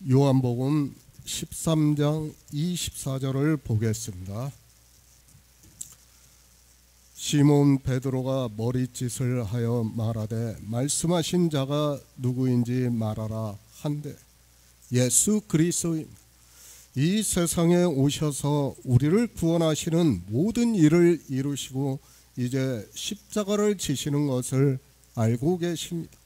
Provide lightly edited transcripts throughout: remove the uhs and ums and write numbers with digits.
요한복음 13장 24절을 보겠습니다. 시몬 베드로가 머리짓을 하여 말하되 말씀하신 자가 누구인지 말하라 한데 예수 그리스도인 이 세상에 오셔서 우리를 구원하시는 모든 일을 이루시고 이제 십자가를 지시는 것을 알고 계십니다.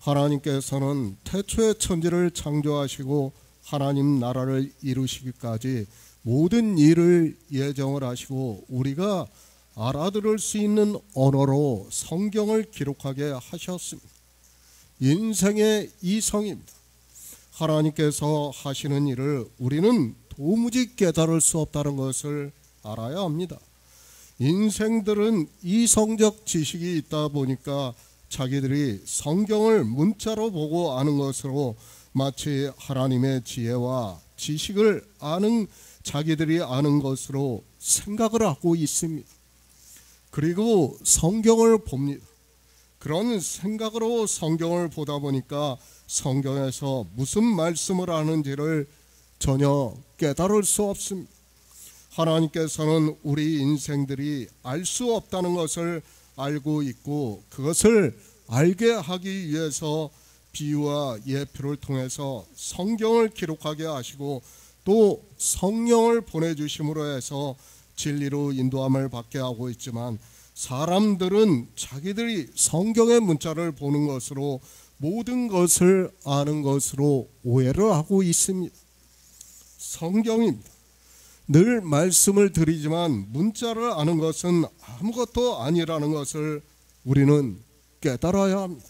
하나님께서는 태초에 천지를 창조하시고 하나님 나라를 이루시기까지 모든 일을 예정을 하시고 우리가 알아들을 수 있는 언어로 성경을 기록하게 하셨습니다. 인생의 이성입니다. 하나님께서 하시는 일을 우리는 도무지 깨달을 수 없다는 것을 알아야 합니다. 인생들은 이성적 지식이 있다 보니까 자기들이 성경을 문자로 보고 아는 것으로 마치 하나님의 지혜와 지식을 아는 자기들이 아는 것으로 생각을 하고 있습니다. 그리고 성경을 봅니다. 그런 생각으로 성경을 보다 보니까 성경에서 무슨 말씀을 하는지를 전혀 깨달을 수 없습니다. 하나님께서는 우리 인생들이 알 수 없다는 것을 알고 있고 그것을 알게 하기 위해서 비유와 예표를 통해서 성경을 기록하게 하시고 또 성령을 보내주심으로 해서 진리로 인도함을 받게 하고 있지만 사람들은 자기들이 성경의 문자를 보는 것으로 모든 것을 아는 것으로 오해를 하고 있습니다. 성경입니다. 늘 말씀을 드리지만 문자를 아는 것은 아무것도 아니라는 것을 우리는 깨달아야 합니다.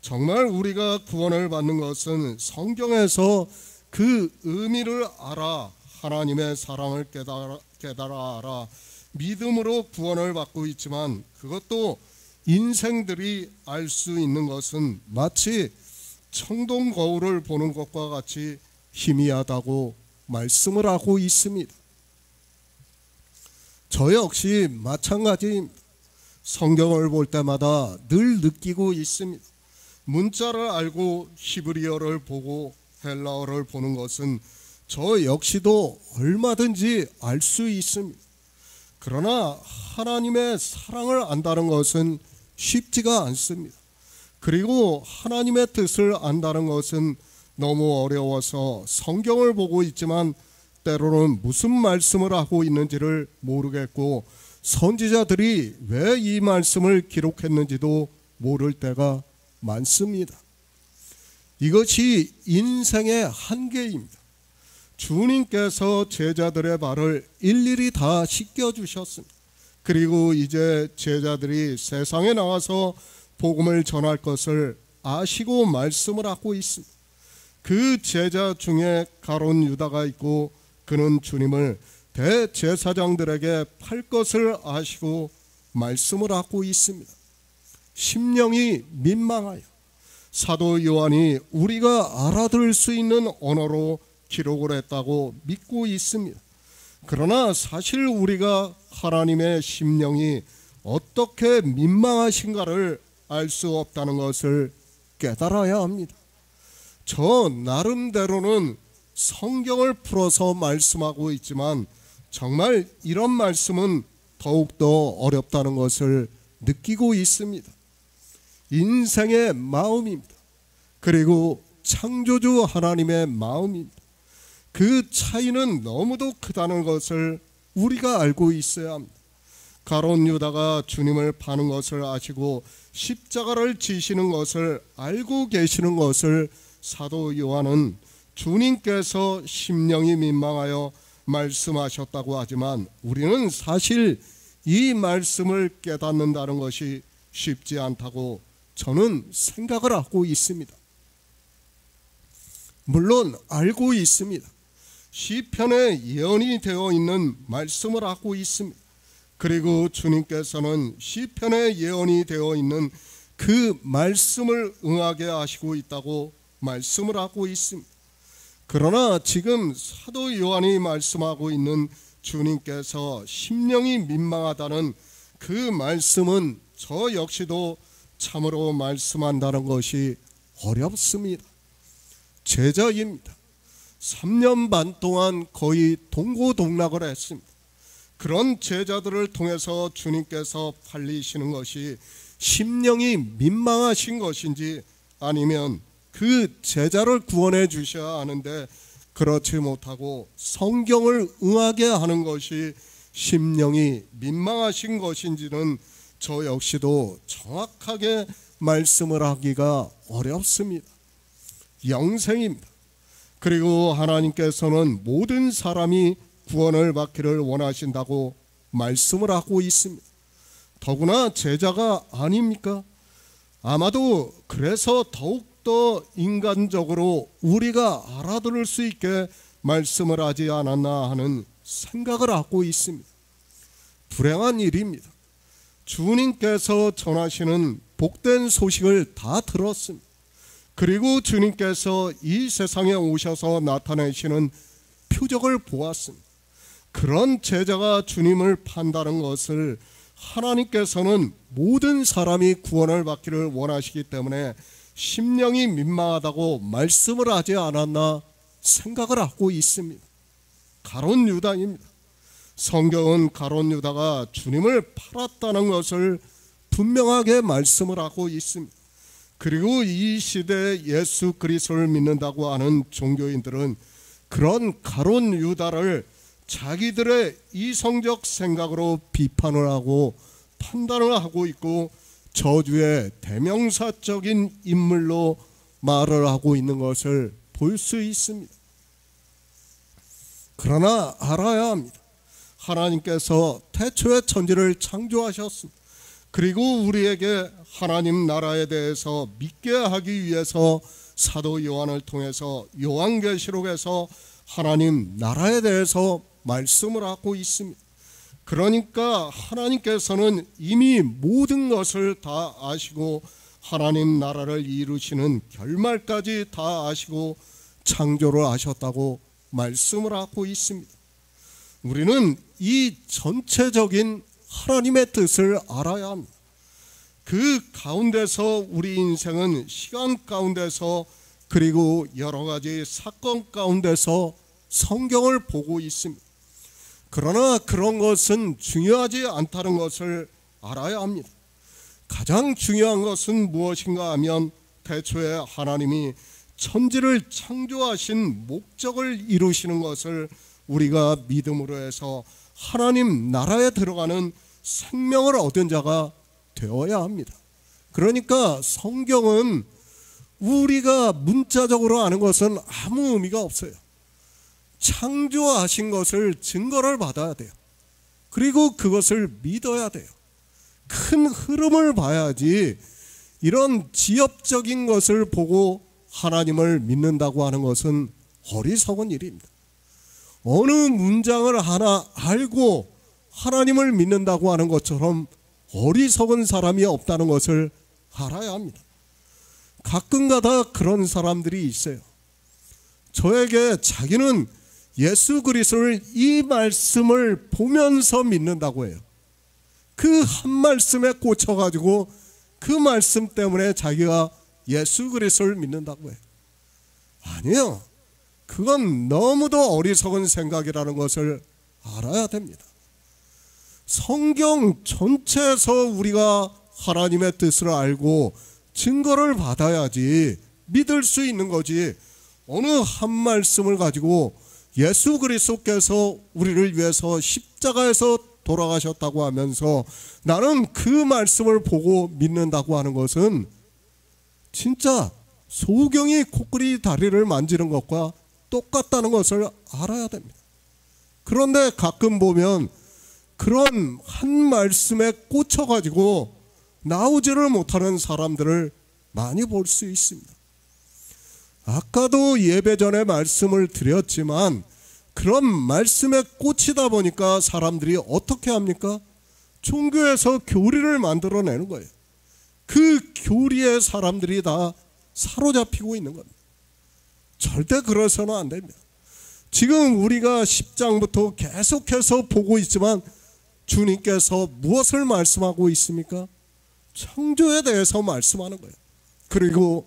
정말 우리가 구원을 받는 것은 성경에서 그 의미를 알아 하나님의 사랑을 깨달아 알아 믿음으로 구원을 받고 있지만 그것도 인생들이 알 수 있는 것은 마치 청동 거울을 보는 것과 같이 희미하다고 말씀을 하고 있습니다. 저 역시 마찬가지입니다. 성경을 볼 때마다 늘 느끼고 있습니다. 문자를 알고 히브리어를 보고 헬라어를 보는 것은 저 역시도 얼마든지 알 수 있습니다. 그러나 하나님의 사랑을 안다는 것은 쉽지가 않습니다. 그리고 하나님의 뜻을 안다는 것은 너무 어려워서 성경을 보고 있지만 때로는 무슨 말씀을 하고 있는지를 모르겠고 선지자들이 왜 이 말씀을 기록했는지도 모를 때가 많습니다. 이것이 인생의 한계입니다. 주님께서 제자들의 발을 일일이 다 씻겨주셨습니다. 그리고 이제 제자들이 세상에 나와서 복음을 전할 것을 아시고 말씀을 하고 있습니다. 그 제자 중에 가룟 유다가 있고 그는 주님을 대제사장들에게 팔 것을 아시고 말씀을 하고 있습니다. 심령이 민망하여 사도 요한이 우리가 알아들을 수 있는 언어로 기록을 했다고 믿고 있습니다. 그러나 사실 우리가 하나님의 심령이 어떻게 민망하신가를 알 수 없다는 것을 깨달아야 합니다. 저 나름대로는 성경을 풀어서 말씀하고 있지만 정말 이런 말씀은 더욱더 어렵다는 것을 느끼고 있습니다. 인생의 마음입니다. 그리고 창조주 하나님의 마음입니다. 그 차이는 너무도 크다는 것을 우리가 알고 있어야 합니다. 가룟 유다가 주님을 파는 것을 아시고 십자가를 지시는 것을 알고 계시는 것을 사도 요한은 주님께서 심령이 민망하여 말씀하셨다고 하지만 우리는 사실 이 말씀을 깨닫는다는 것이 쉽지 않다고 저는 생각을 하고 있습니다. 물론 알고 있습니다. 시편에 예언이 되어 있는 말씀을 하고 있습니다. 그리고 주님께서는 시편에 예언이 되어 있는 그 말씀을 응하게 하시고 있다고 말씀을 하고 있습니다. 그러나 지금 사도 요한이 말씀하고 있는 주님께서 심령이 민망하다는 그 말씀은 저 역시도 참으로 말씀한다는 것이 어렵습니다. 제자입니다. 3년 반 동안 거의 동고동락을 했습니다. 그런 제자들을 통해서 주님께서 살리시는 것이 심령이 민망하신 것인지, 아니면 그 제자를 구원해 주셔야 하는데 그렇지 못하고 성경을 응하게 하는 것이 심령이 민망하신 것인지는 저 역시도 정확하게 말씀을 하기가 어렵습니다. 영생입니다. 그리고 하나님께서는 모든 사람이 구원을 받기를 원하신다고 말씀을 하고 있습니다. 더구나 제자가 아닙니까? 아마도 그래서 더욱더 인간적으로 우리가 알아들을 수 있게 말씀을 하지 않았나 하는 생각을 하고 있습니다. 불행한 일입니다. 주님께서 전하시는 복된 소식을 다 들었습니다. 그리고 주님께서 이 세상에 오셔서 나타내시는 표적을 보았습니다. 그런 제자가 주님을 판다는 것을 하나님께서는 모든 사람이 구원을 받기를 원하시기 때문에 심령이 민망하다고 말씀을 하지 않았나 생각을 하고 있습니다. 가룟 유다입니다. 성경은 가룟 유다가 주님을 팔았다는 것을 분명하게 말씀을 하고 있습니다. 그리고 이 시대에 예수 그리스도를 믿는다고 하는 종교인들은 그런 가룟 유다를 자기들의 이성적 생각으로 비판을 하고 판단을 하고 있고 저주의 대명사적인 인물로 말을 하고 있는 것을 볼 수 있습니다. 그러나 알아야 합니다. 하나님께서 태초에 천지를 창조하셨습니다. 그리고 우리에게 하나님 나라에 대해서 믿게 하기 위해서 사도 요한을 통해서 요한계시록에서 하나님 나라에 대해서 말씀을 하고 있습니다. 그러니까 하나님께서는 이미 모든 것을 다 아시고 하나님 나라를 이루시는 결말까지 다 아시고 창조를 하셨다고 말씀을 하고 있습니다. 우리는 이 전체적인 하나님의 뜻을 알아야 합니다. 그 가운데서 우리 인생은 시간 가운데서 그리고 여러 가지 사건 가운데서 성경을 보고 있습니다. 그러나 그런 것은 중요하지 않다는 것을 알아야 합니다. 가장 중요한 것은 무엇인가 하면 태초에 하나님이 천지를 창조하신 목적을 이루시는 것을 우리가 믿음으로 해서 하나님 나라에 들어가는 생명을 얻은 자가 되어야 합니다. 그러니까 성경은 우리가 문자적으로 아는 것은 아무 의미가 없어요. 창조하신 것을 증거를 받아야 돼요. 그리고 그것을 믿어야 돼요. 큰 흐름을 봐야지 이런 지엽적인 것을 보고 하나님을 믿는다고 하는 것은 어리석은 일입니다. 어느 문장을 하나 알고 하나님을 믿는다고 하는 것처럼 어리석은 사람이 없다는 것을 알아야 합니다. 가끔가다 그런 사람들이 있어요. 저에게 자기는 예수 그리스도를 이 말씀을 보면서 믿는다고 해요. 그 한 말씀에 꽂혀가지고 그 말씀 때문에 자기가 예수 그리스도를 믿는다고 해요. 아니요. 그건 너무도 어리석은 생각이라는 것을 알아야 됩니다. 성경 전체에서 우리가 하나님의 뜻을 알고 증거를 받아야지 믿을 수 있는 거지, 어느 한 말씀을 가지고 예수 그리스도께서 우리를 위해서 십자가에서 돌아가셨다고 하면서 나는 그 말씀을 보고 믿는다고 하는 것은 진짜 소경이 코끼리 다리를 만지는 것과 똑같다는 것을 알아야 됩니다. 그런데 가끔 보면 그런 한 말씀에 꽂혀가지고 나오지를 못하는 사람들을 많이 볼 수 있습니다. 아까도 예배 전에 말씀을 드렸지만 그런 말씀에 꽂히다 보니까 사람들이 어떻게 합니까? 종교에서 교리를 만들어내는 거예요. 그 교리에 사람들이 다 사로잡히고 있는 겁니다. 절대 그러서는 안 됩니다. 지금 우리가 10장부터 계속해서 보고 있지만 주님께서 무엇을 말씀하고 있습니까? 창조에 대해서 말씀하는 거예요. 그리고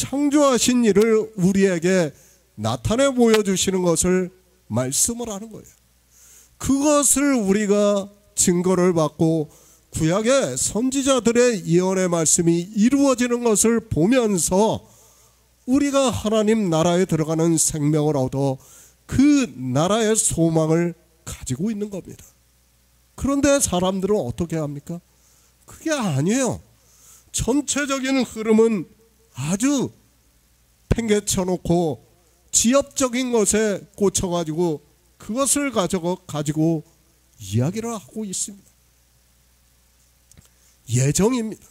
창조하신 일을 우리에게 나타내 보여주시는 것을 말씀을 하는 거예요. 그것을 우리가 증거를 받고 구약의 선지자들의 예언의 말씀이 이루어지는 것을 보면서 우리가 하나님 나라에 들어가는 생명을 얻어 그 나라의 소망을 가지고 있는 겁니다. 그런데 사람들은 어떻게 합니까? 그게 아니에요. 전체적인 흐름은 아주 팽개쳐놓고 지엽적인 것에 꽂혀가지고 그것을 가지고 이야기를 하고 있습니다. 예정입니다.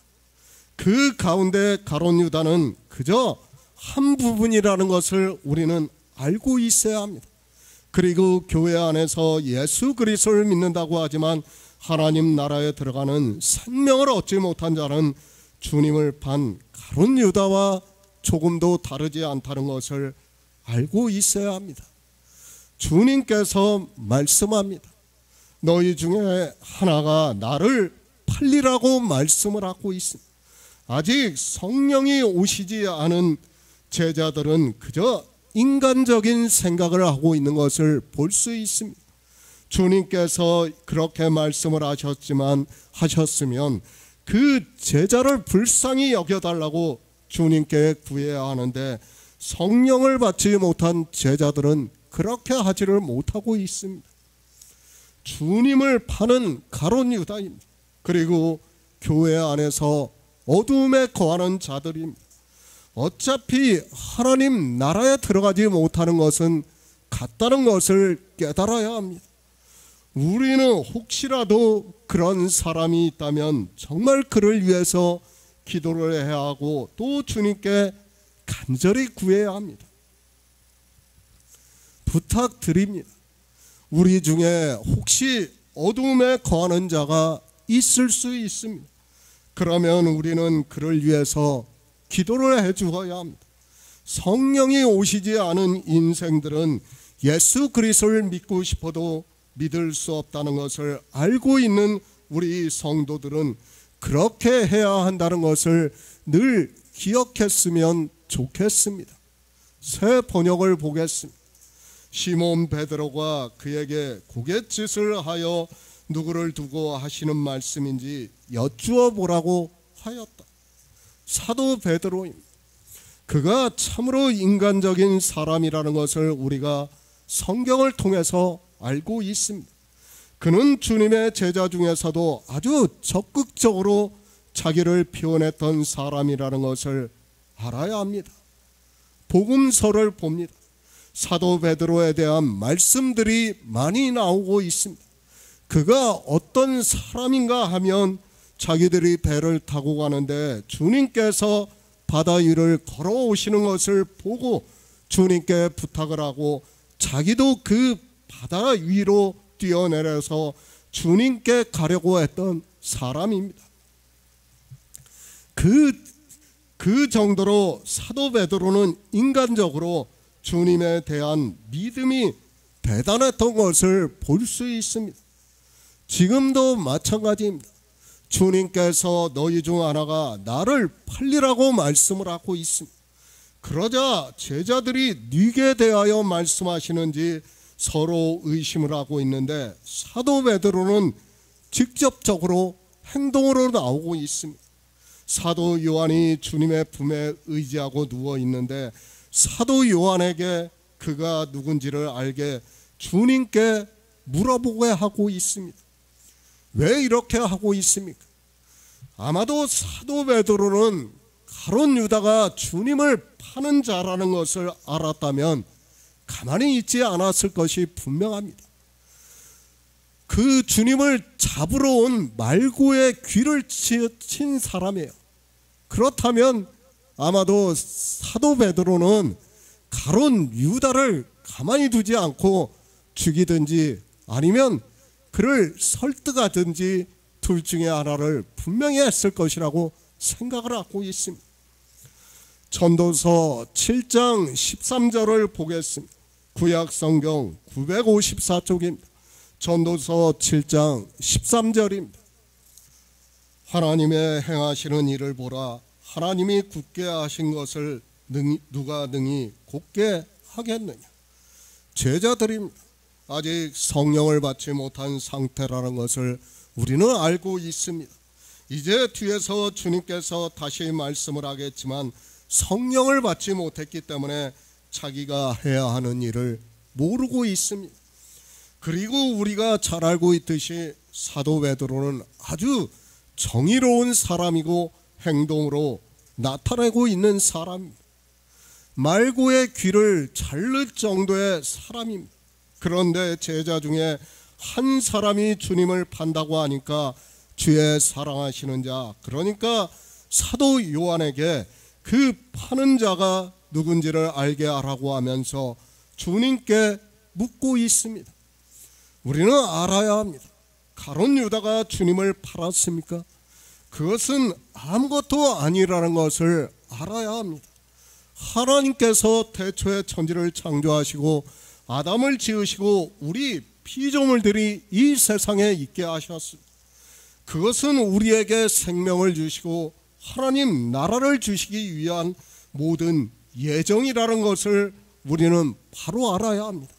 그 가운데 가룟 유다는 그저 한 부분이라는 것을 우리는 알고 있어야 합니다. 그리고 교회 안에서 예수 그리스도를 믿는다고 하지만 하나님 나라에 들어가는 생명을 얻지 못한 자는 주님을 반 가룟 유다와 조금도 다르지 않다는 것을 알고 있어야 합니다. 주님께서 말씀합니다. 너희 중에 하나가 나를 팔리라고 말씀을 하고 있습니다. 아직 성령이 오시지 않은 제자들은 그저 인간적인 생각을 하고 있는 것을 볼 수 있습니다. 주님께서 그렇게 말씀을 하셨으면 그 제자를 불쌍히 여겨달라고 주님께 구해야 하는데 성령을 받지 못한 제자들은 그렇게 하지를 못하고 있습니다. 주님을 파는 가룟 유다입니다. 그리고 교회 안에서 어둠에 거하는 자들입니다. 어차피 하나님 나라에 들어가지 못하는 것은 같다는 것을 깨달아야 합니다. 우리는 혹시라도 그런 사람이 있다면 정말 그를 위해서 기도를 해야 하고 또 주님께 간절히 구해야 합니다. 부탁드립니다. 우리 중에 혹시 어둠에 거하는 자가 있을 수 있습니다. 그러면 우리는 그를 위해서 기도를 해주어야 합니다. 성령이 오시지 않은 인생들은 예수 그리스도를 믿고 싶어도 믿을 수 없다는 것을 알고 있는 우리 성도들은 그렇게 해야 한다는 것을 늘 기억했으면 좋겠습니다. 새 번역을 보겠습니다. 시몬 베드로가 그에게 고갯짓을 하여 누구를 두고 하시는 말씀인지 여쭈어 보라고 하였다. 사도 베드로입니다. 그가 참으로 인간적인 사람이라는 것을 우리가 성경을 통해서 알고 있습니다. 그는 주님의 제자 중에서도 아주 적극적으로 자기를 표현했던 사람이라는 것을 알아야 합니다. 복음서를 봅니다. 사도 베드로에 대한 말씀들이 많이 나오고 있습니다. 그가 어떤 사람인가 하면 자기들이 배를 타고 가는데 주님께서 바다 위를 걸어오시는 것을 보고 주님께 부탁을 하고 자기도 그 바다 위로 뛰어내려서 주님께 가려고 했던 사람입니다. 그 정도로 사도 베드로는 인간적으로 주님에 대한 믿음이 대단했던 것을 볼 수 있습니다. 지금도 마찬가지입니다. 주님께서 너희 중 하나가 나를 팔리라고 말씀을 하고 있습니다. 그러자 제자들이 네게 대하여 말씀하시는지 서로 의심을 하고 있는데 사도 베드로는 직접적으로 행동으로 나오고 있습니다. 사도 요한이 주님의 품에 의지하고 누워 있는데 사도 요한에게 그가 누군지를 알게 주님께 물어보게 하고 있습니다. 왜 이렇게 하고 있습니까? 아마도 사도 베드로는 가룟 유다가 주님을 파는 자라는 것을 알았다면 가만히 있지 않았을 것이 분명합니다. 그 주님을 잡으러 온 말고의 귀를 친 사람이에요. 그렇다면 아마도 사도 베드로는 가룟 유다를 가만히 두지 않고 죽이든지 아니면 그를 설득하든지 둘 중에 하나를 분명히 했을 것이라고 생각을 하고 있습니다. 전도서 7장 13절을 보겠습니다. 구약 성경 954쪽입니다. 전도서 7장 13절입니다. 하나님의 행하시는 일을 보라. 하나님이 굳게 하신 것을 누가 능히 곧게 하겠느냐. 제자들이 아직 성령을 받지 못한 상태라는 것을 우리는 알고 있습니다. 이제 뒤에서 주님께서 다시 말씀을 하겠지만 성령을 받지 못했기 때문에 자기가 해야 하는 일을 모르고 있습니다. 그리고 우리가 잘 알고 있듯이 사도 베드로는 아주 정의로운 사람이고 행동으로 나타내고 있는 사람입니다. 말고의 귀를 자를 정도의 사람입니다. 그런데 제자 중에 한 사람이 주님을 판다고 하니까 주의 사랑하시는 자, 그러니까 사도 요한에게 그 파는 자가 누군지를 알게 하라고 하면서 주님께 묻고 있습니다. 우리는 알아야 합니다. 가룟 유다가 주님을 팔았습니까? 그것은 아무것도 아니라는 것을 알아야 합니다. 하나님께서 태초에 천지를 창조하시고 아담을 지으시고 우리 피조물들이 이 세상에 있게 하셨습니다. 그것은 우리에게 생명을 주시고 하나님 나라를 주시기 위한 모든 예정이라는 것을 우리는 바로 알아야 합니다.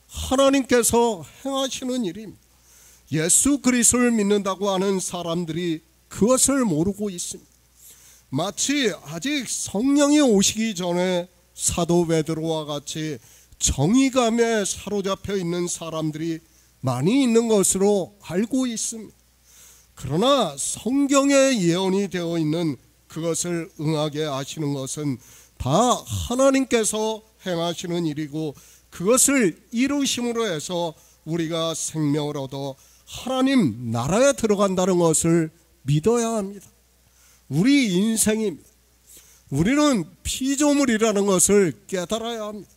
하나님께서 행하시는 일입니다. 예수 그리스도를 믿는다고 하는 사람들이 그것을 모르고 있습니다. 마치 아직 성령이 오시기 전에 사도 베드로와 같이 정의감에 사로잡혀 있는 사람들이 많이 있는 것으로 알고 있습니다. 그러나 성경에 예언이 되어 있는 그것을 응하게 하시는 것은 다 하나님께서 행하시는 일이고 그것을 이루심으로 해서 우리가 생명을 얻어 하나님 나라에 들어간다는 것을 믿어야 합니다. 우리 인생입니다. 우리는 피조물이라는 것을 깨달아야 합니다.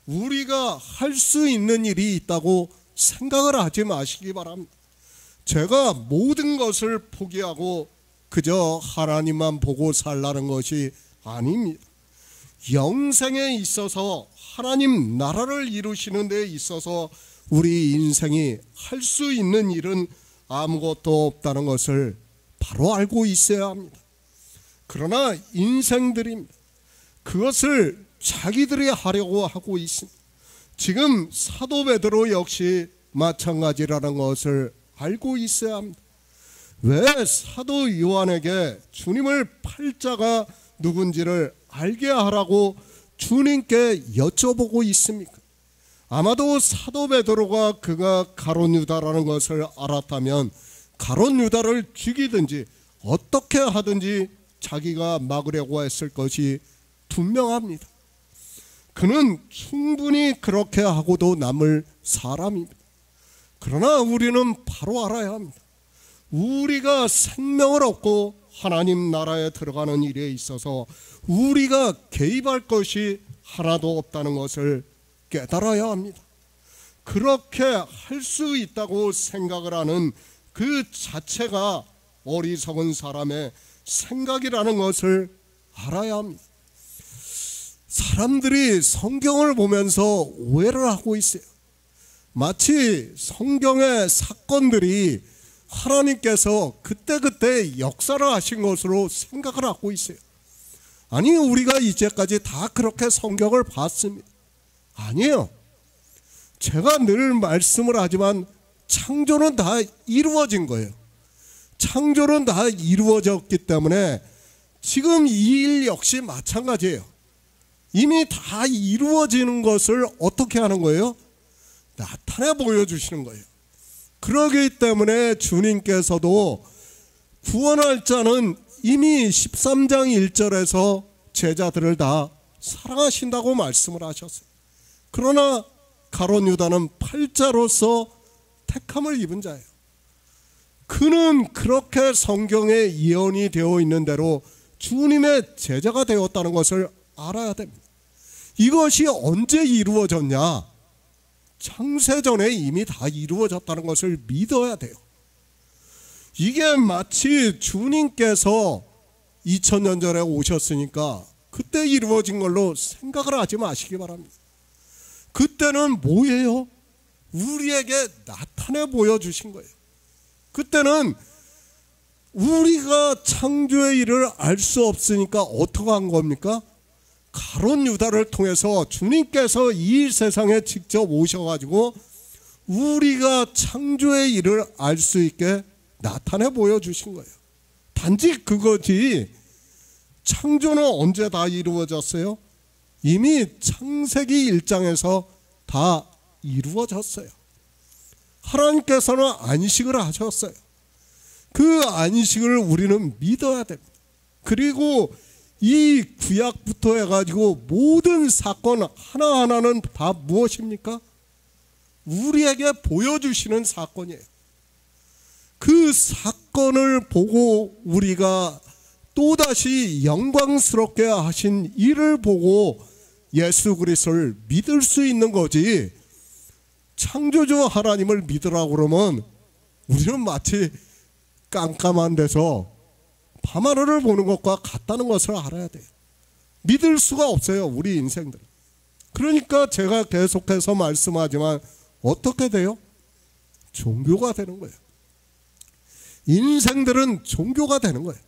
우리가 할 수 있는 일이 있다고 생각을 하지 마시기 바랍니다. 제가 모든 것을 포기하고 그저 하나님만 보고 살라는 것이 아닙니다. 영생에 있어서 하나님 나라를 이루시는 데 있어서 우리 인생이 할 수 있는 일은 아무것도 없다는 것을 바로 알고 있어야 합니다. 그러나 인생들입니다. 그것을 자기들이 하려고 하고 있습니다. 지금 사도 베드로 역시 마찬가지라는 것을 알고 있어야 합니다. 왜 사도 요한에게 주님을 팔 자가 누군지를 알게 하라고 주님께 여쭤보고 있습니까? 아마도 사도 베드로가 그가 가룟 유다라는 것을 알았다면 가룟 유다를 죽이든지 어떻게 하든지 자기가 막으려고 했을 것이 분명합니다. 그는 충분히 그렇게 하고도 남을 사람입니다. 그러나 우리는 바로 알아야 합니다. 우리가 생명을 얻고 하나님 나라에 들어가는 일에 있어서 우리가 개입할 것이 하나도 없다는 것을 깨달아야 합니다. 그렇게 할 수 있다고 생각을 하는 그 자체가 어리석은 사람의 생각이라는 것을 알아야 합니다. 사람들이 성경을 보면서 오해를 하고 있어요. 마치 성경의 사건들이 하나님께서 그때그때 역사를 하신 것으로 생각을 하고 있어요. 아니, 우리가 이제까지 다 그렇게 성경을 봤습니다. 아니에요. 제가 늘 말씀을 하지만 창조는 다 이루어진 거예요. 창조는 다 이루어졌기 때문에 지금 이 일 역시 마찬가지예요. 이미 다 이루어지는 것을 어떻게 하는 거예요? 나타내 보여주시는 거예요. 그러기 때문에 주님께서도 구원할 자는 이미 13장 1절에서 제자들을 다 사랑하신다고 말씀을 하셨어요. 그러나 가룟 유다는 팔자로서 택함을 입은 자예요. 그는 그렇게 성경에 예언이 되어 있는 대로 주님의 제자가 되었다는 것을 알아야 됩니다. 이것이 언제 이루어졌냐? 창세전에 이미 다 이루어졌다는 것을 믿어야 돼요. 이게 마치 주님께서 2000년 전에 오셨으니까 그때 이루어진 걸로 생각을 하지 마시기 바랍니다. 그때는 뭐예요? 우리에게 나타내 보여주신 거예요. 그때는 우리가 창조의 일을 알 수 없으니까 어떻게 한 겁니까? 가룟 유다를 통해서 주님께서 이 세상에 직접 오셔가지고 우리가 창조의 일을 알 수 있게 나타내 보여주신 거예요. 단지 그거지 창조는 언제 다 이루어졌어요? 이미 창세기 1장에서 다 이루어졌어요. 하나님께서는 안식을 하셨어요. 그 안식을 우리는 믿어야 됩니다. 그리고 이 구약부터 해가지고 모든 사건 하나하나는 다 무엇입니까? 우리에게 보여주시는 사건이에요. 그 사건을 보고 우리가 또다시 영광스럽게 하신 일을 보고 예수 그리스도를 믿을 수 있는 거지, 창조주 하나님을 믿으라고 그러면 우리는 마치 깜깜한 데서 밤하늘을 보는 것과 같다는 것을 알아야 돼요. 믿을 수가 없어요, 우리 인생들. 그러니까 제가 계속해서 말씀하지만 어떻게 돼요? 종교가 되는 거예요. 인생들은 종교가 되는 거예요.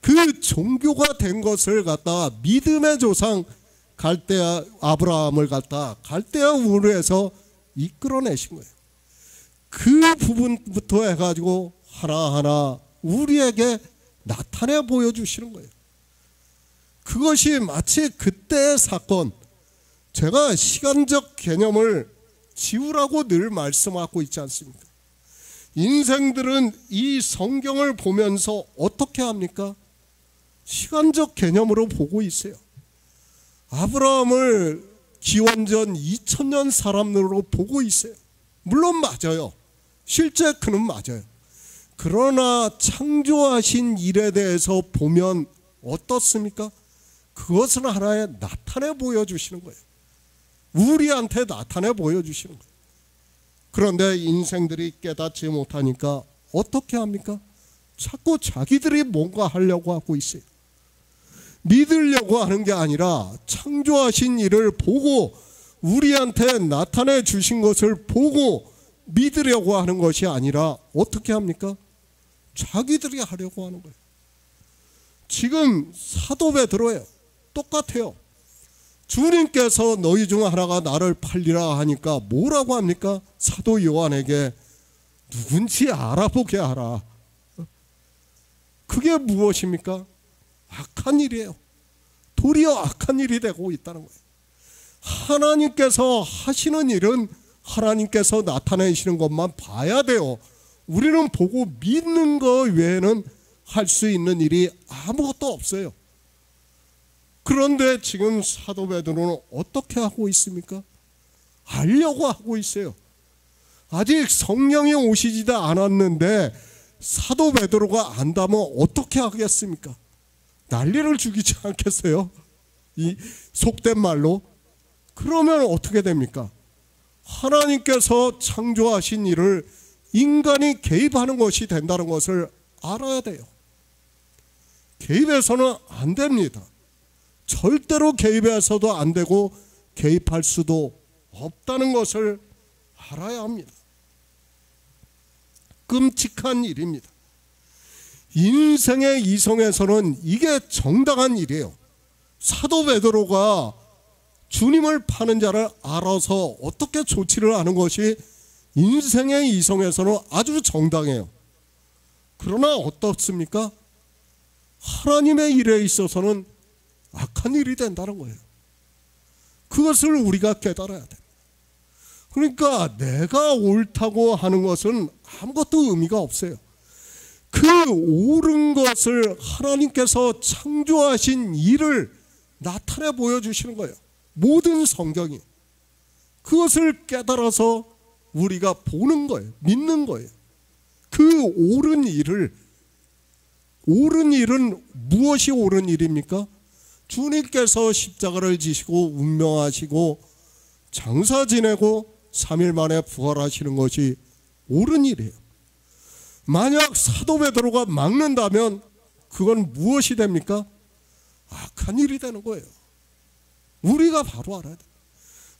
그 종교가 된 것을 갖다가 믿음의 조상 갈대아 아브라함을 갖다 갈대아 우르에서 이끌어내신 거예요. 그 부분부터 해가지고 하나하나 우리에게 나타내 보여주시는 거예요. 그것이 마치 그때의 사건, 제가 시간적 개념을 지우라고 늘 말씀하고 있지 않습니까? 인생들은 이 성경을 보면서 어떻게 합니까? 시간적 개념으로 보고 있어요. 아브라함을 기원전 2000년 사람으로 보고 있어요. 물론 맞아요. 실제 그는 맞아요. 그러나 창조하신 일에 대해서 보면 어떻습니까? 그것은 하나의 나타내 보여주시는 거예요. 우리한테 나타내 보여주시는 거예요. 그런데 인생들이 깨닫지 못하니까 어떻게 합니까? 자꾸 자기들이 뭔가 하려고 하고 있어요. 믿으려고 하는 게 아니라 창조하신 일을 보고 우리한테 나타내 주신 것을 보고 믿으려고 하는 것이 아니라 어떻게 합니까? 자기들이 하려고 하는 거예요. 지금 사도 베드로예요. 똑같아요. 주님께서 너희 중 하나가 나를 팔리라 하니까 뭐라고 합니까? 사도 요한에게 누군지 알아보게 하라. 그게 무엇입니까? 악한 일이에요. 도리어 악한 일이 되고 있다는 거예요. 하나님께서 하시는 일은 하나님께서 나타내시는 것만 봐야 돼요. 우리는 보고 믿는 것 외에는 할 수 있는 일이 아무것도 없어요. 그런데 지금 사도 베드로는 어떻게 하고 있습니까? 알려고 하고 있어요. 아직 성령이 오시지도 않았는데 사도 베드로가 안다면 어떻게 하겠습니까? 난리를 죽이지 않겠어요? 이 속된 말로. 그러면 어떻게 됩니까? 하나님께서 창조하신 일을 인간이 개입하는 것이 된다는 것을 알아야 돼요. 개입해서는 안 됩니다. 절대로 개입해서도 안 되고 개입할 수도 없다는 것을 알아야 합니다. 끔찍한 일입니다. 인생의 이성에서는 이게 정당한 일이에요. 사도 베드로가 주님을 파는 자를 알아서 어떻게 조치를 하는 것이 인생의 이성에서는 아주 정당해요. 그러나 어떻습니까? 하나님의 일에 있어서는 악한 일이 된다는 거예요. 그것을 우리가 깨달아야 됩니다. 그러니까 내가 옳다고 하는 것은 아무것도 의미가 없어요. 그 옳은 것을 하나님께서 창조하신 일을 나타내 보여주시는 거예요. 모든 성경이. 그것을 깨달아서 우리가 보는 거예요. 믿는 거예요. 그 옳은 일을, 옳은 일은 무엇이 옳은 일입니까? 주님께서 십자가를 지시고 운명하시고 장사 지내고 3일 만에 부활하시는 것이 옳은 일이에요. 만약 사도 베드로가 막는다면 그건 무엇이 됩니까? 악한 일이 되는 거예요. 우리가 바로 알아야 돼요.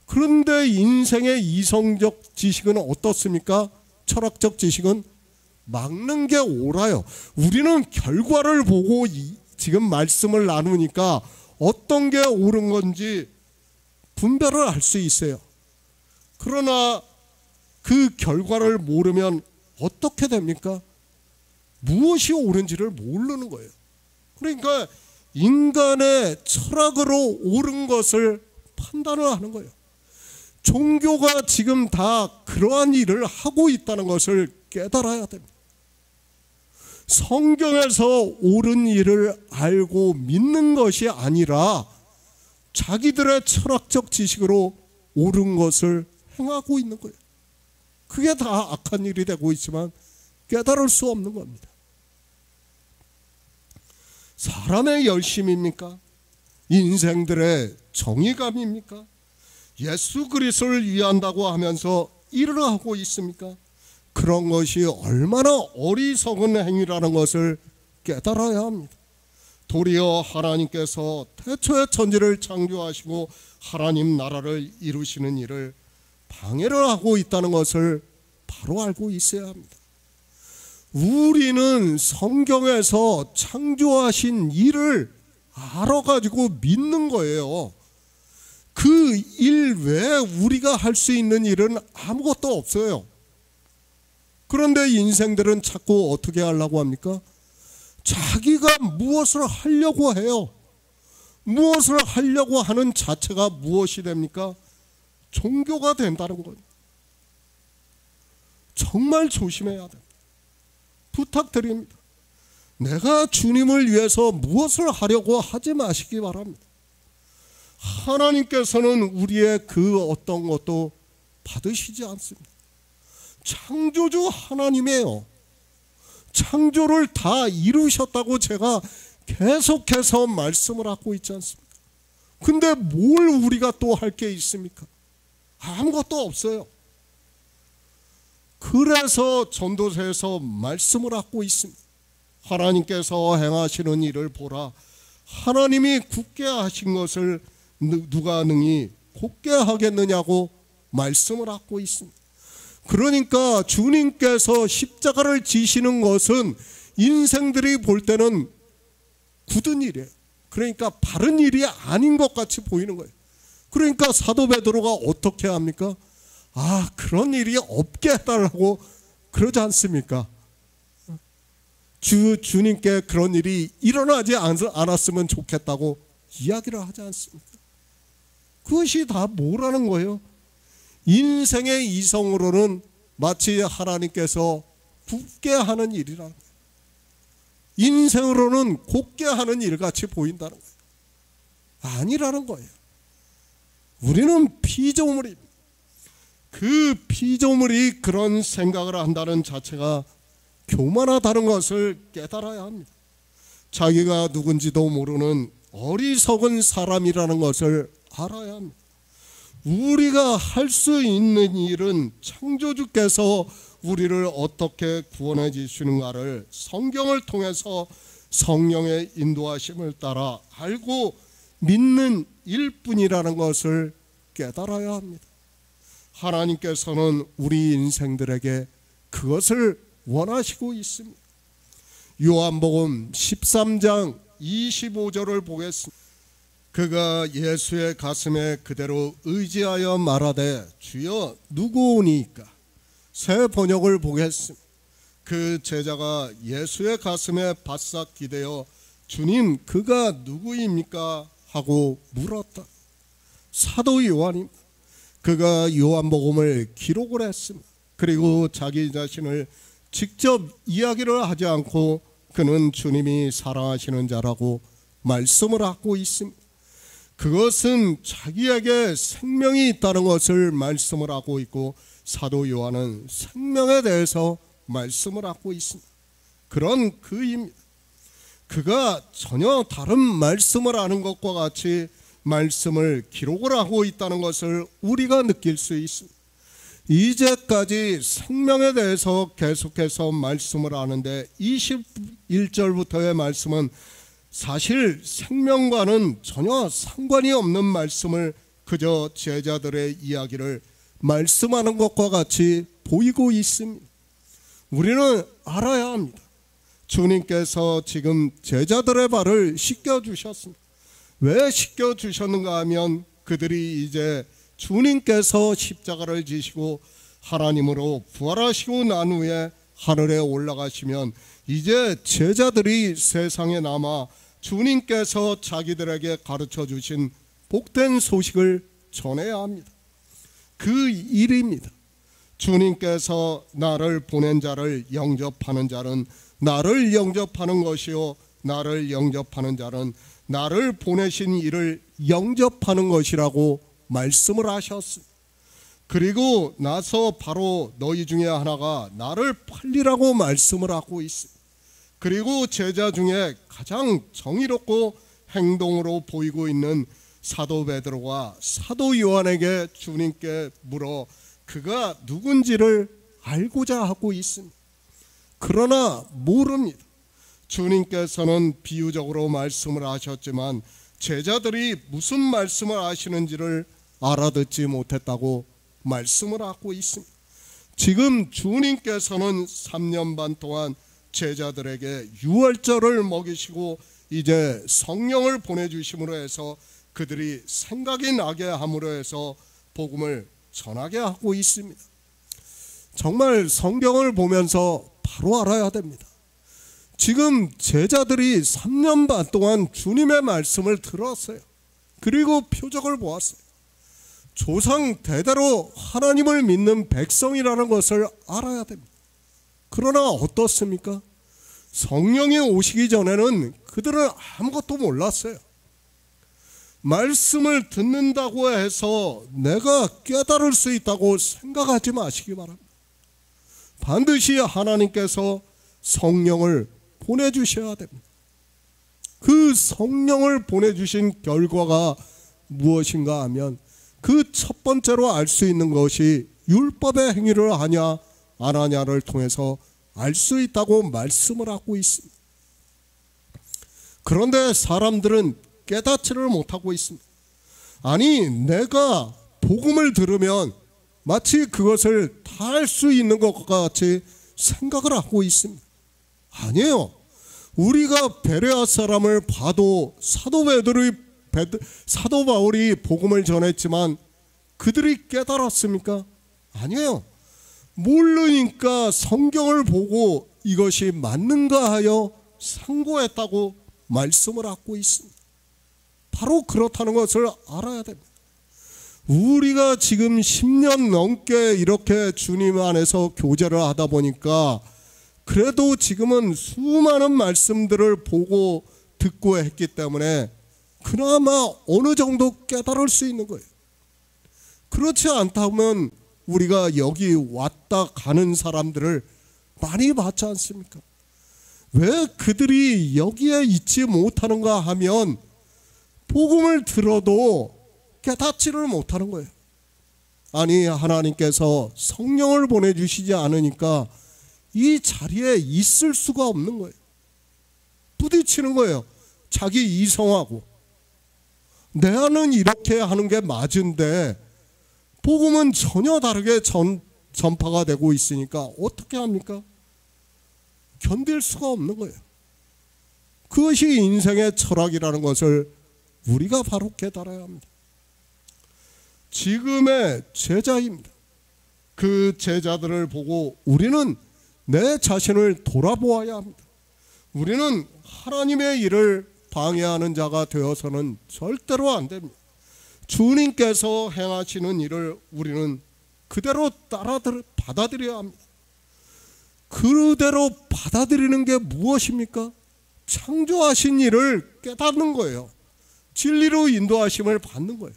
그런데 인생의 이성적 지식은 어떻습니까? 철학적 지식은 막는 게 옳아요. 우리는 결과를 보고 지금 말씀을 나누니까 어떤 게 옳은 건지 분별을 할 수 있어요. 그러나 그 결과를 모르면 어떻게 됩니까? 무엇이 옳은지를 모르는 거예요. 그러니까 인간의 철학으로 옳은 것을 판단을 하는 거예요. 종교가 지금 다 그러한 일을 하고 있다는 것을 깨달아야 됩니다. 성경에서 옳은 일을 알고 믿는 것이 아니라 자기들의 철학적 지식으로 옳은 것을 행하고 있는 거예요. 그게 다 악한 일이 되고 있지만 깨달을 수 없는 겁니다. 사람의 열심입니까? 인생들의 정의감입니까? 예수 그리스도를 위한다고 하면서 일을 하고 있습니까? 그런 것이 얼마나 어리석은 행위라는 것을 깨달아야 합니다. 도리어 하나님께서 태초에 천지를 창조하시고 하나님 나라를 이루시는 일을 방해를 하고 있다는 것을 바로 알고 있어야 합니다. 우리는 성경에서 창조하신 일을 알아가지고 믿는 거예요. 그 일 외에 우리가 할 수 있는 일은 아무것도 없어요. 그런데 인생들은 자꾸 어떻게 하려고 합니까? 자기가 무엇을 하려고 해요. 무엇을 하려고 하는 자체가 무엇이 됩니까? 종교가 된다는 거예요. 정말 조심해야 됩니다. 부탁드립니다. 내가 주님을 위해서 무엇을 하려고 하지 마시기 바랍니다. 하나님께서는 우리의 그 어떤 것도 받으시지 않습니다. 창조주 하나님이에요. 창조를 다 이루셨다고 제가 계속해서 말씀을 하고 있지 않습니까? 근데 뭘 우리가 또 할 게 있습니까? 아무것도 없어요. 그래서 전도서에서 말씀을 하고 있습니다. 하나님께서 행하시는 일을 보라. 하나님이 굳게 하신 것을 누가 능히 곧게 하겠느냐고 말씀을 하고 있습니다. 그러니까 주님께서 십자가를 지시는 것은 인생들이 볼 때는 굳은 일이에요. 그러니까 바른 일이 아닌 것 같이 보이는 거예요. 그러니까 사도 베드로가 어떻게 합니까? 그런 일이 없게 해달라고 그러지 않습니까? 주님께 그런 일이 일어나지 않았으면 좋겠다고 이야기를 하지 않습니까? 그것이 다 뭐라는 거예요? 인생의 이성으로는 마치 하나님께서 굳게 하는 일이라는 거예요. 인생으로는 곧게 하는 일같이 보인다는 거예요. 아니라는 거예요. 우리는 피조물입니다. 그 피조물이 그런 생각을 한다는 자체가 교만하다는 것을 깨달아야 합니다. 자기가 누군지도 모르는 어리석은 사람이라는 것을 알아야 합니다. 우리가 할 수 있는 일은 창조주께서 우리를 어떻게 구원해 주시는가를 성경을 통해서 성령의 인도하심을 따라 알고 믿는 일뿐이라는 것을 깨달아야 합니다. 하나님께서는 우리 인생들에게 그것을 원하시고 있습니다. 요한복음 13장 25절을 보겠습니다. 그가 예수의 가슴에 그대로 의지하여 말하되 주여 누구오니이까? 새 번역을 보겠습니다. 그 제자가 예수의 가슴에 바싹 기대어 주님 그가 누구입니까? 하고 물었다. 사도 요한입니다. 그가 요한복음을 기록을 했습니다. 그리고 자기 자신을 직접 이야기를 하지 않고 그는 주님이 사랑하시는 자라고 말씀을 하고 있습니다. 그것은 자기에게 생명이 있다는 것을 말씀을 하고 있고 사도 요한은 생명에 대해서 말씀을 하고 있습니다. 그런 그입니다. 그가 전혀 다른 말씀을 하는 것과 같이 말씀을 기록을 하고 있다는 것을 우리가 느낄 수 있습니다. 이제까지 생명에 대해서 계속해서 말씀을 하는데 21절부터의 말씀은 사실 생명과는 전혀 상관이 없는 말씀을 그저 제자들의 이야기를 말씀하는 것과 같이 보이고 있습니다. 우리는 알아야 합니다. 주님께서 지금 제자들의 발을 씻겨주셨습니다. 왜 씻겨주셨는가 하면 그들이 이제 주님께서 십자가를 지시고 하나님으로 부활하시고 난 후에 하늘에 올라가시면 이제 제자들이 세상에 남아 주님께서 자기들에게 가르쳐 주신 복된 소식을 전해야 합니다. 그 일입니다. 주님께서 나를 보낸 자를 영접하는 자는 나를 영접하는 것이요 나를 영접하는 자는 나를 보내신 이를 영접하는 것이라고 말씀을 하셨습니다. 그리고 나서 바로 너희 중에 하나가 나를 팔리라고 말씀을 하고 있습니다. 그리고 제자 중에 가장 정의롭고 행동으로 보이고 있는 사도 베드로가 사도 요한에게 주님께 물어 그가 누군지를 알고자 하고 있습니다. 그러나 모릅니다. 주님께서는 비유적으로 말씀을 하셨지만 제자들이 무슨 말씀을 하시는지를 알아듣지 못했다고 말씀을 하고 있습니다. 지금 주님께서는 3년 반 동안 제자들에게 유월절을 먹이시고 이제 성령을 보내주심으로 해서 그들이 생각이 나게 함으로 해서 복음을 전하게 하고 있습니다. 정말 성경을 보면서 바로 알아야 됩니다. 지금 제자들이 3년 반 동안 주님의 말씀을 들었어요. 그리고 표적을 보았어요. 조상 대대로 하나님을 믿는 백성이라는 것을 알아야 됩니다. 그러나 어떻습니까? 성령이 오시기 전에는 그들은 아무것도 몰랐어요. 말씀을 듣는다고 해서 내가 깨달을 수 있다고 생각하지 마시기 바랍니다. 반드시 하나님께서 성령을 보내주셔야 됩니다. 그 성령을 보내주신 결과가 무엇인가 하면 그 첫 번째로 알 수 있는 것이 율법의 행위를 하냐 안 하냐를 통해서 알 수 있다고 말씀을 하고 있습니다. 그런데 사람들은 깨닫지를 못하고 있습니다. 아니 내가 복음을 들으면 마치 그것을 다 할 수 있는 것과 같이 생각을 하고 있습니다. 아니에요. 우리가 베레아 사람을 봐도 사도 바울이 복음을 전했지만 그들이 깨달았습니까? 아니에요. 모르니까 성경을 보고 이것이 맞는가 하여 상고했다고 말씀을 하고 있습니다. 바로 그렇다는 것을 알아야 됩니다. 우리가 지금 10년 넘게 이렇게 주님 안에서 교제를 하다 보니까 그래도 지금은 수많은 말씀들을 보고 듣고 했기 때문에 그나마 어느 정도 깨달을 수 있는 거예요. 그렇지 않다면 우리가 여기 왔다 가는 사람들을 많이 봤지 않습니까? 왜 그들이 여기에 있지 못하는가 하면 복음을 들어도 깨닫지를 못하는 거예요. 아니 하나님께서 성령을 보내주시지 않으니까 이 자리에 있을 수가 없는 거예요. 부딪히는 거예요. 자기 이성하고. 내는 이렇게 하는 게 맞은데 복음은 전혀 다르게 전파가 되고 있으니까 어떻게 합니까? 견딜 수가 없는 거예요. 그것이 인생의 철학이라는 것을 우리가 바로 깨달아야 합니다. 지금의 제자입니다. 그 제자들을 보고 우리는 내 자신을 돌아보아야 합니다. 우리는 하나님의 일을 방해하는 자가 되어서는 절대로 안 됩니다. 주님께서 행하시는 일을 우리는 그대로 받아들여야 합니다. 그대로 받아들이는 게 무엇입니까? 창조하신 일을 깨닫는 거예요. 진리로 인도하심을 받는 거예요.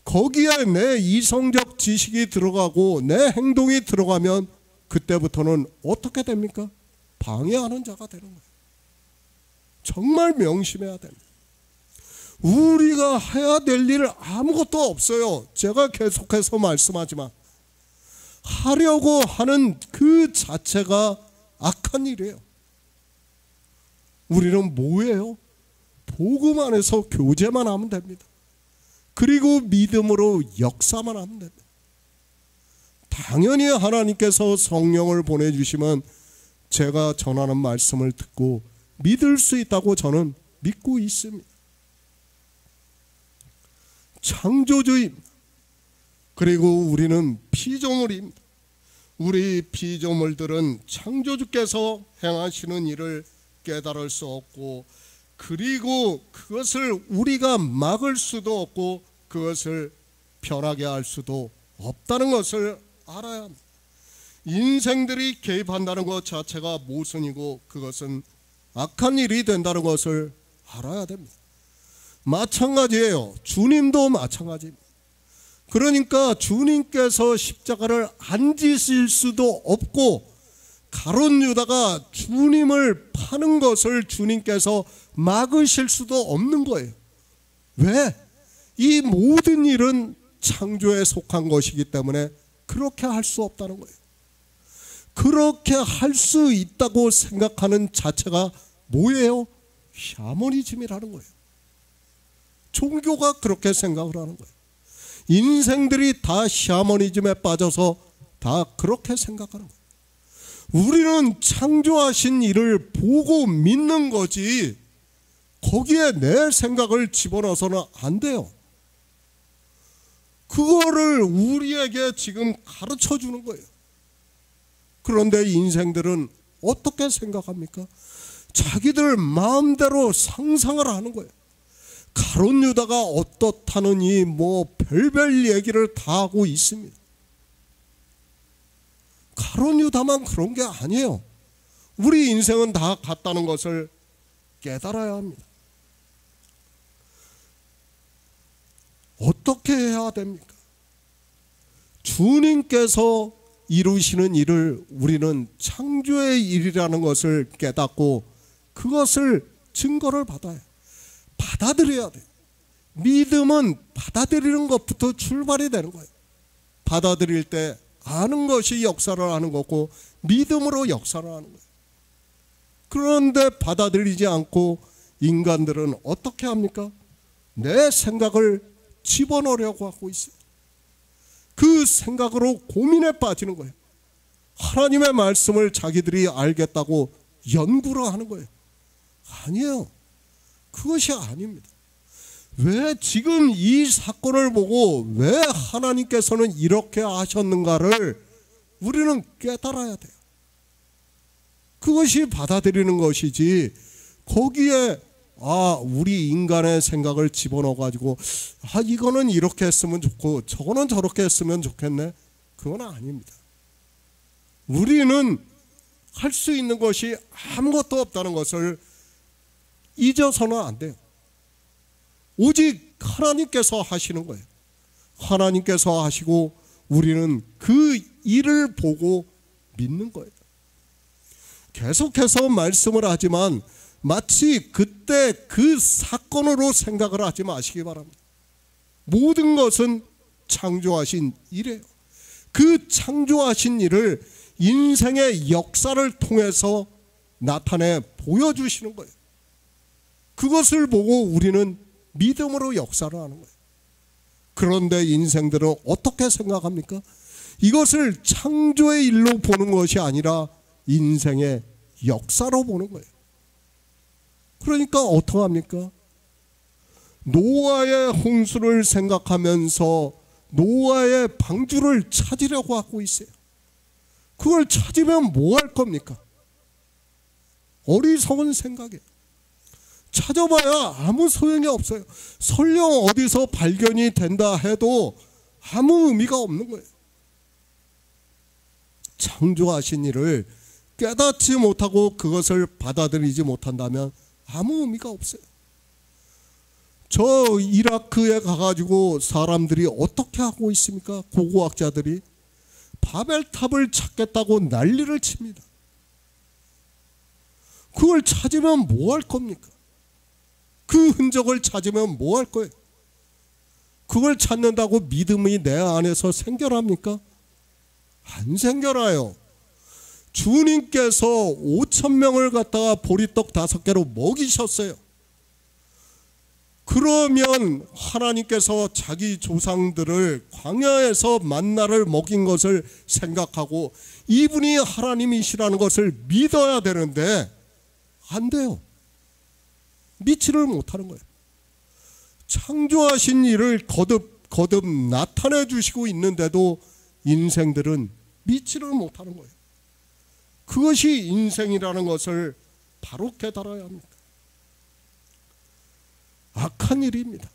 거기에 내 이성적 지식이 들어가고 내 행동이 들어가면 그때부터는 어떻게 됩니까? 방해하는 자가 되는 거예요. 정말 명심해야 됩니다. 우리가 해야 될 일 아무것도 없어요. 제가 계속해서 말씀하지만 하려고 하는 그 자체가 악한 일이에요. 우리는 뭐예요? 복음 안에서 교제만 하면 됩니다. 그리고 믿음으로 역사만 하면 됩니다. 당연히 하나님께서 성령을 보내주시면 제가 전하는 말씀을 듣고 믿을 수 있다고 저는 믿고 있습니다. 창조주입니다. 그리고 우리는 피조물입니다. 우리 피조물들은 창조주께서 행하시는 일을 깨달을 수 없고, 그리고 그것을 우리가 막을 수도 없고 그것을 변하게 할 수도 없다는 것을 알아야 합니다. 인생들이 개입한다는 것 자체가 모순이고 그것은 악한 일이 된다는 것을 알아야 됩니다. 마찬가지예요. 주님도 마찬가지입니다. 그러니까 주님께서 십자가를 안 지실 수도 없고, 가룟 유다가 주님을 파는 것을 주님께서 막으실 수도 없는 거예요. 왜? 이 모든 일은 창조에 속한 것이기 때문에 그렇게 할 수 없다는 거예요. 그렇게 할 수 있다고 생각하는 자체가 뭐예요? 샤머니즘이라는 거예요. 종교가 그렇게 생각을 하는 거예요. 인생들이 다 샤머니즘에 빠져서 다 그렇게 생각하는 거예요. 우리는 창조하신 일을 보고 믿는 거지 거기에 내 생각을 집어넣어서는 안 돼요. 그거를 우리에게 지금 가르쳐 주는 거예요. 그런데 인생들은 어떻게 생각합니까? 자기들 마음대로 상상을 하는 거예요. 가룟 유다가 어떻다느니 뭐 별별 얘기를 다 하고 있습니다. 가룟 유다만 그런 게 아니에요. 우리 인생은 다 같다는 것을 깨달아야 합니다. 어떻게 해야 됩니까? 주님께서 이루시는 일을 우리는 창조의 일이라는 것을 깨닫고 그것을 증거를 받아들여야 돼요. 믿음은 받아들이는 것부터 출발이 되는 거예요. 받아들일 때 아는 것이 역사를 하는 거고 믿음으로 역사를 하는 거예요. 그런데 받아들이지 않고 인간들은 어떻게 합니까? 내 생각을 집어넣으려고 하고 있어요. 그 생각으로 고민에 빠지는 거예요. 하나님의 말씀을 자기들이 알겠다고 연구를 하는 거예요. 아니에요. 그것이 아닙니다. 왜 지금 이 사건을 보고 왜 하나님께서는 이렇게 하셨는가를 우리는 깨달아야 돼요. 그것이 받아들이는 것이지 거기에 우리 인간의 생각을 집어넣어가지고 이거는 이렇게 했으면 좋고 저거는 저렇게 했으면 좋겠네, 그건 아닙니다. 우리는 할 수 있는 것이 아무것도 없다는 것을 잊어서는 안 돼요. 오직 하나님께서 하시는 거예요. 하나님께서 하시고 우리는 그 일을 보고 믿는 거예요. 계속해서 말씀을 하지만 마치 그때 그 사건으로 생각을 하지 마시기 바랍니다. 모든 것은 창조하신 일이에요. 그 창조하신 일을 인생의 역사를 통해서 나타내 보여주시는 거예요. 그것을 보고 우리는 믿음으로 역사를 하는 거예요. 그런데 인생들은 어떻게 생각합니까? 이것을 창조의 일로 보는 것이 아니라 인생의 역사로 보는 거예요. 그러니까 어떻게 합니까? 노아의 홍수를 생각하면서 노아의 방주를 찾으려고 하고 있어요. 그걸 찾으면 뭐 할 겁니까? 어리석은 생각이에요. 찾아봐야 아무 소용이 없어요. 설령 어디서 발견이 된다 해도 아무 의미가 없는 거예요. 창조하신 일을 깨닫지 못하고 그것을 받아들이지 못한다면 아무 의미가 없어요. 저 이라크에 가가지고 사람들이 어떻게 하고 있습니까? 고고학자들이 바벨탑을 찾겠다고 난리를 칩니다. 그걸 찾으면 뭐 할 겁니까? 그 흔적을 찾으면 뭐 할 거예요? 그걸 찾는다고 믿음이 내 안에서 생겨납니까? 안 생겨나요. 주님께서 5,000명을 갖다가 보리떡 5개로 먹이셨어요. 그러면 하나님께서 자기 조상들을 광야에서 만나를 먹인 것을 생각하고 이분이 하나님이시라는 것을 믿어야 되는데 안 돼요. 믿지를 못하는 거예요. 창조하신 일을 거듭 나타내 주시고 있는데도 인생들은 믿지를 못하는 거예요. 그것이 인생이라는 것을 바로 깨달아야 합니다. 악한 일입니다.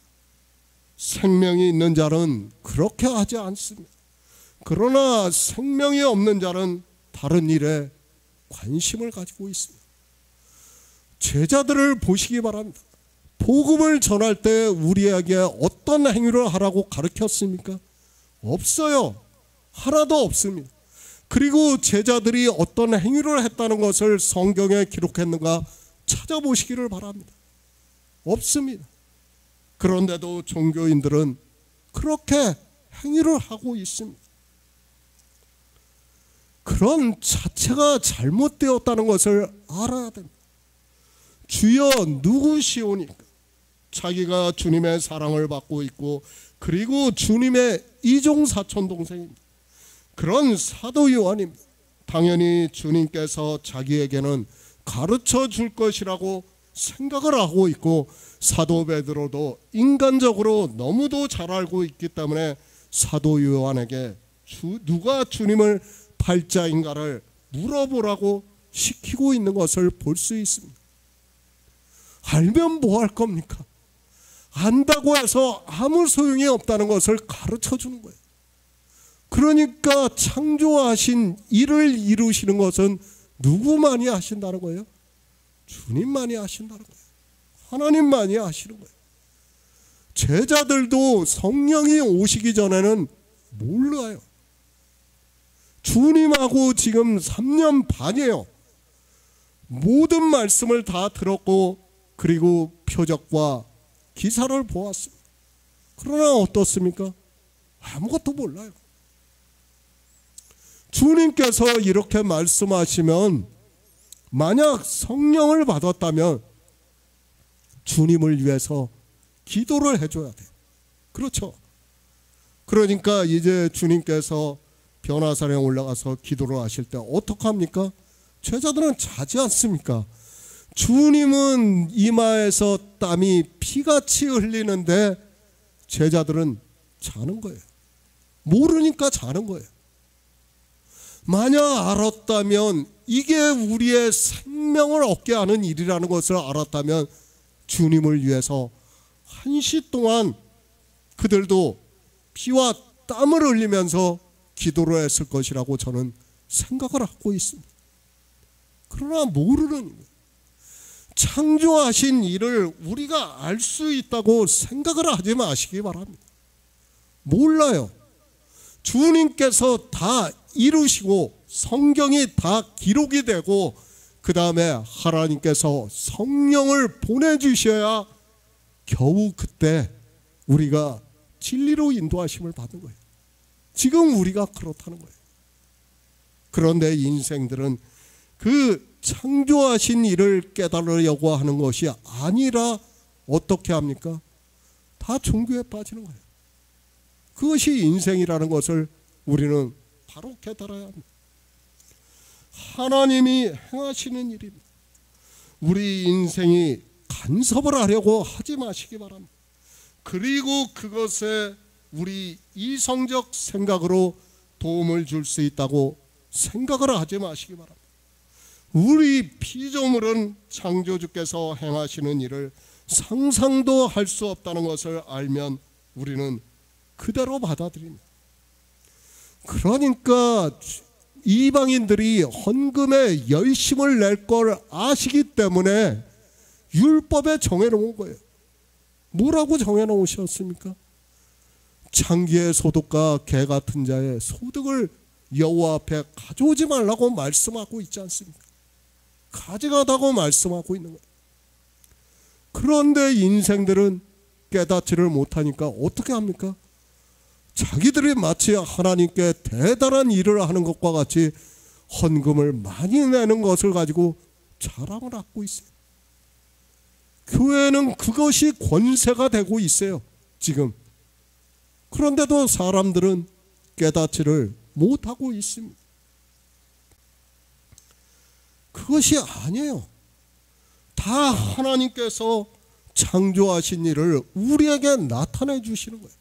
생명이 있는 자는 그렇게 하지 않습니다. 그러나 생명이 없는 자는 다른 일에 관심을 가지고 있습니다. 제자들을 보시기 바랍니다. 복음을 전할 때 우리에게 어떤 행위를 하라고 가르쳤습니까? 없어요. 하나도 없습니다. 그리고 제자들이 어떤 행위를 했다는 것을 성경에 기록했는가 찾아보시기를 바랍니다. 없습니다. 그런데도 종교인들은 그렇게 행위를 하고 있습니다. 그런 자체가 잘못되었다는 것을 알아야 됩니다. 주여 누구시오니까? 자기가 주님의 사랑을 받고 있고 그리고 주님의 이종사촌 동생입니다. 그런 사도 요한입니다. 당연히 주님께서 자기에게는 가르쳐 줄 것이라고 생각을 하고 있고 사도 베드로도 인간적으로 너무도 잘 알고 있기 때문에 사도 요한에게 누가 주님을 팔자인가를 물어보라고 시키고 있는 것을 볼 수 있습니다. 알면 뭐 할 겁니까? 안다고 해서 아무 소용이 없다는 것을 가르쳐 주는 거예요. 그러니까 창조하신 일을 이루시는 것은 누구만이 하신다는 거예요? 주님만이 하신다는 거예요. 하나님만이 하시는 거예요. 제자들도 성령이 오시기 전에는 몰라요. 주님하고 지금 3년 반이에요. 모든 말씀을 다 들었고 그리고 표적과 기사를 보았습니다. 그러나 어떻습니까? 아무것도 몰라요. 주님께서 이렇게 말씀하시면 만약 성령을 받았다면 주님을 위해서 기도를 해줘야 돼요. 그렇죠? 그러니까 이제 주님께서 변화산에 올라가서 기도를 하실 때 어떻게 합니까? 제자들은 자지 않습니까? 주님은 이마에서 땀이 피같이 흘리는데 제자들은 자는 거예요. 모르니까 자는 거예요. 만약 알았다면 이게 우리의 생명을 얻게 하는 일이라는 것을 알았다면 주님을 위해서 한시 동안 그들도 피와 땀을 흘리면서 기도를 했을 것이라고 저는 생각을 하고 있습니다. 그러나 모르는 거예요. 창조하신 일을 우리가 알 수 있다고 생각을 하지 마시기 바랍니다. 몰라요. 주님께서 다 이루시고 성경이 다 기록이 되고 그 다음에 하나님께서 성령을 보내주셔야 겨우 그때 우리가 진리로 인도하심을 받는 거예요. 지금 우리가 그렇다는 거예요. 그런데 인생들은 그 창조하신 일을 깨달으려고 하는 것이 아니라 어떻게 합니까? 다 종교에 빠지는 거예요. 그것이 인생이라는 것을 우리는 바로 깨달아야 합니다. 하나님이 행하시는 일입니다. 우리 인생이 간섭을 하려고 하지 마시기 바랍니다. 그리고 그것에 우리 이성적 생각으로 도움을 줄 수 있다고 생각을 하지 마시기 바랍니다. 우리 피조물은 창조주께서 행하시는 일을 상상도 할 수 없다는 것을 알면 우리는 그대로 받아들입니다. 그러니까 이방인들이 헌금에 열심을 낼 걸 아시기 때문에 율법에 정해놓은 거예요. 뭐라고 정해놓으셨습니까? 창기의 소득과 개 같은 자의 소득을 여호와 앞에 가져오지 말라고 말씀하고 있지 않습니까? 가져가다고 말씀하고 있는 거예요. 그런데 인생들은 깨닫지를 못하니까 어떻게 합니까? 자기들이 마치 하나님께 대단한 일을 하는 것과 같이 헌금을 많이 내는 것을 가지고 자랑을 하고 있어요. 교회는 그것이 권세가 되고 있어요, 지금. 그런데도 사람들은 깨닫지를 못하고 있습니다. 그것이 아니에요. 다 하나님께서 창조하신 일을 우리에게 나타내 주시는 거예요.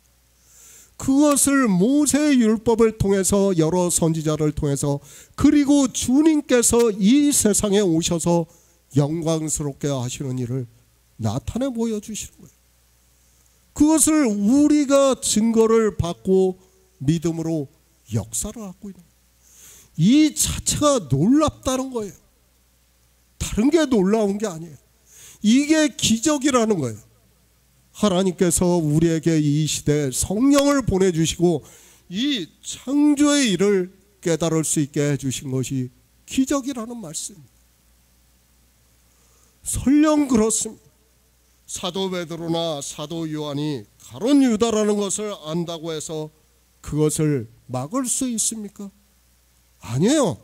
그것을 모세의 율법을 통해서, 여러 선지자를 통해서, 그리고 주님께서 이 세상에 오셔서 영광스럽게 하시는 일을 나타내 보여주시는 거예요. 그것을 우리가 증거를 받고 믿음으로 역사를 하고 있는 거예요. 이 자체가 놀랍다는 거예요. 다른 게 놀라운 게 아니에요. 이게 기적이라는 거예요. 하나님께서 우리에게 이 시대에 성령을 보내주시고 이 창조의 일을 깨달을 수 있게 해주신 것이 기적이라는 말씀입니다. 설령 그렇습니다. 사도 베드로나 사도 요한이 가룟 유다라는 것을 안다고 해서 그것을 막을 수 있습니까? 아니에요.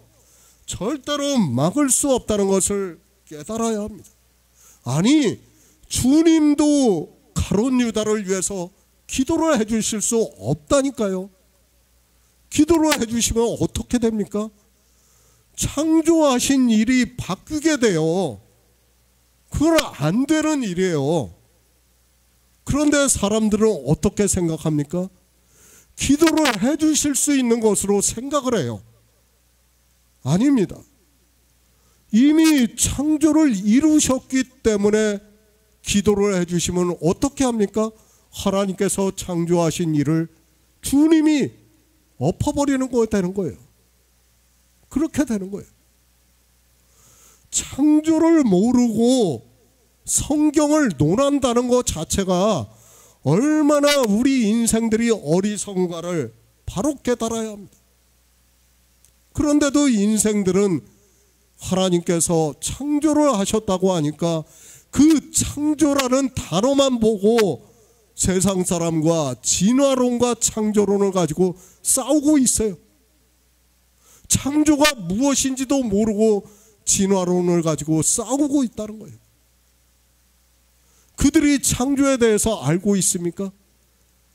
절대로 막을 수 없다는 것을 깨달아야 합니다. 아니, 주님도 가룟 유다를 위해서 기도를 해주실 수 없다니까요. 기도를 해주시면 어떻게 됩니까? 창조하신 일이 바뀌게 돼요. 그건 안 되는 일이에요. 그런데 사람들은 어떻게 생각합니까? 기도를 해주실 수 있는 것으로 생각을 해요. 아닙니다. 이미 창조를 이루셨기 때문에 기도를 해주시면 어떻게 합니까? 하나님께서 창조하신 일을 주님이 엎어버리는 거 되는 거예요. 그렇게 되는 거예요. 창조를 모르고 성경을 논한다는 것 자체가 얼마나 우리 인생들이 어리석은가를 바로 깨달아야 합니다. 그런데도 인생들은 하나님께서 창조를 하셨다고 하니까 그 창조라는 단어만 보고 세상 사람과 진화론과 창조론을 가지고 싸우고 있어요. 창조가 무엇인지도 모르고 진화론을 가지고 싸우고 있다는 거예요. 그들이 창조에 대해서 알고 있습니까?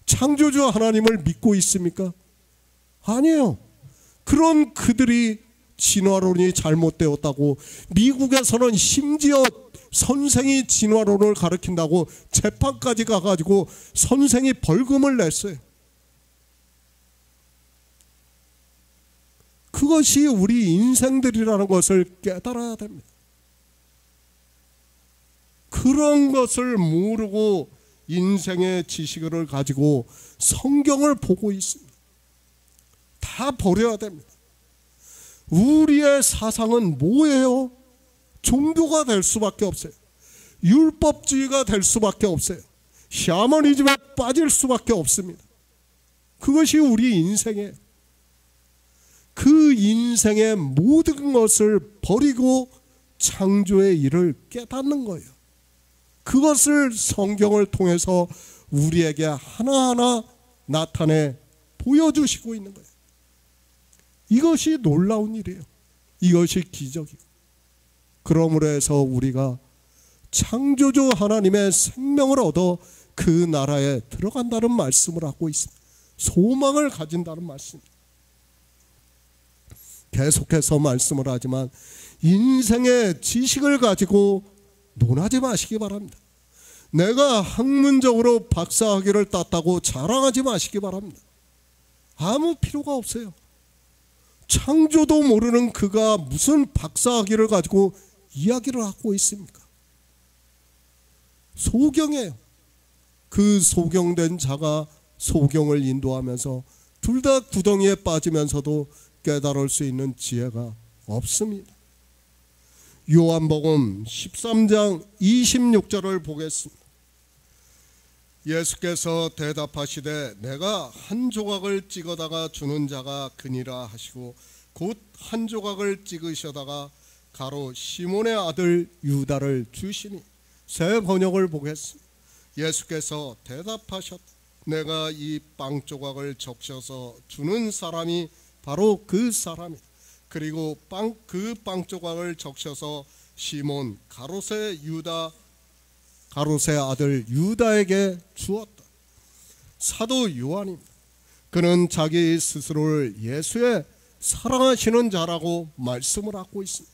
창조주 하나님을 믿고 있습니까? 아니에요. 그런 그들이 진화론이 잘못되었다고, 미국에서는 심지어 선생이 진화론을 가르친다고 재판까지 가가지고 선생이 벌금을 냈어요. 그것이 우리 인생들이라는 것을 깨달아야 됩니다. 그런 것을 모르고 인생의 지식을 가지고 성경을 보고 있습니다. 다 버려야 됩니다. 우리의 사상은 뭐예요? 종교가 될 수밖에 없어요. 율법주의가 될 수밖에 없어요. 샤머니즘에 빠질 수밖에 없습니다. 그것이 우리 인생이에요. 그 인생의 모든 것을 버리고 창조의 일을 깨닫는 거예요. 그것을 성경을 통해서 우리에게 하나하나 나타내 보여주시고 있는 거예요. 이것이 놀라운 일이에요. 이것이 기적이에요. 그러므로 해서 우리가 창조주 하나님의 생명을 얻어 그 나라에 들어간다는 말씀을 하고 있습니다. 소망을 가진다는 말씀입니다. 계속해서 말씀을 하지만 인생의 지식을 가지고 논하지 마시기 바랍니다. 내가 학문적으로 박사학위를 땄다고 자랑하지 마시기 바랍니다. 아무 필요가 없어요. 창조도 모르는 그가 무슨 박사학위를 가지고 이야기를 하고 있습니까? 소경이에요. 그 소경된 자가 소경을 인도하면서 둘 다 구덩이에 빠지면서도 깨달을 수 있는 지혜가 없습니다. 요한복음 13장 26절을 보겠습니다. 예수께서 대답하시되 내가 한 조각을 찍어다가 주는 자가 그니라 하시고 곧 한 조각을 찍으셔다가 가로 시몬의 아들 유다를 주시니. 새 번역을 보겠습니다. 예수께서 대답하셨다. 내가 이 빵 조각을 적셔서 주는 사람이 바로 그 사람이다. 그리고 그 빵 조각을 적셔서 시몬 가롯의 아들 유다에게 주었다. 사도 요한입니다. 그는 자기 스스로를 예수의 사랑하시는 자라고 말씀을 하고 있습니다.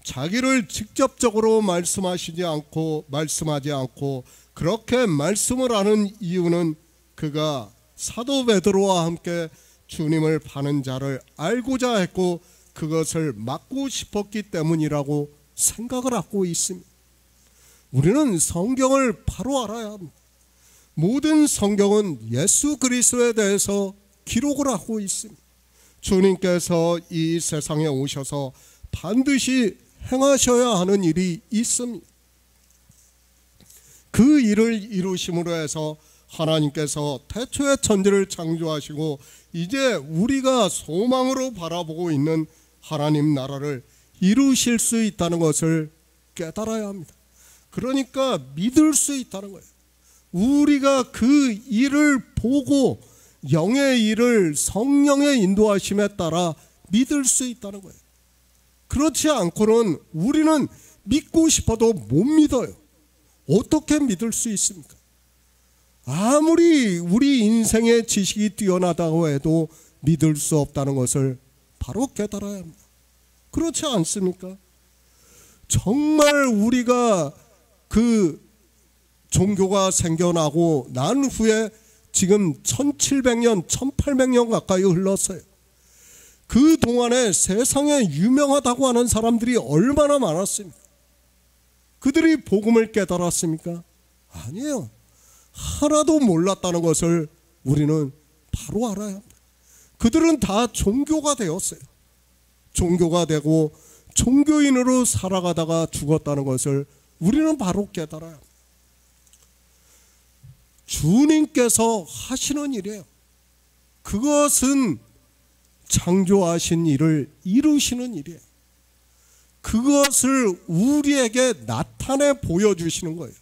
자기를 직접적으로 말씀하지 않고 그렇게 말씀을 하는 이유는 그가 사도 베드로와 함께 주님을 파는 자를 알고자 했고 그것을 막고 싶었기 때문이라고 생각을 하고 있습니다. 우리는 성경을 바로 알아야 합니다. 모든 성경은 예수 그리스도에 대해서 기록을 하고 있습니다. 주님께서 이 세상에 오셔서 반드시 행하셔야 하는 일이 있습니다. 그 일을 이루심으로 해서 하나님께서 태초에 천지를 창조하시고 이제 우리가 소망으로 바라보고 있는 하나님 나라를 이루실 수 있다는 것을 깨달아야 합니다. 그러니까 믿을 수 있다는 거예요. 우리가 그 일을 보고 영의 일을 성령의 인도하심에 따라 믿을 수 있다는 거예요. 그렇지 않고는 우리는 믿고 싶어도 못 믿어요. 어떻게 믿을 수 있습니까? 아무리 우리 인생의 지식이 뛰어나다고 해도 믿을 수 없다는 것을 바로 깨달아야 합니다. 그렇지 않습니까? 정말 우리가 그 종교가 생겨나고 난 후에 지금 1700년, 1800년 가까이 흘렀어요. 그 동안에 세상에 유명하다고 하는 사람들이 얼마나 많았습니까? 그들이 복음을 깨달았습니까? 아니에요. 하나도 몰랐다는 것을 우리는 바로 알아야 합니다. 그들은 다 종교가 되었어요. 종교가 되고 종교인으로 살아가다가 죽었다는 것을 우리는 바로 깨달아야 합니다. 주님께서 하시는 일이에요. 그것은 창조하신 일을 이루시는 일이에요. 그것을 우리에게 나타내 보여주시는 거예요.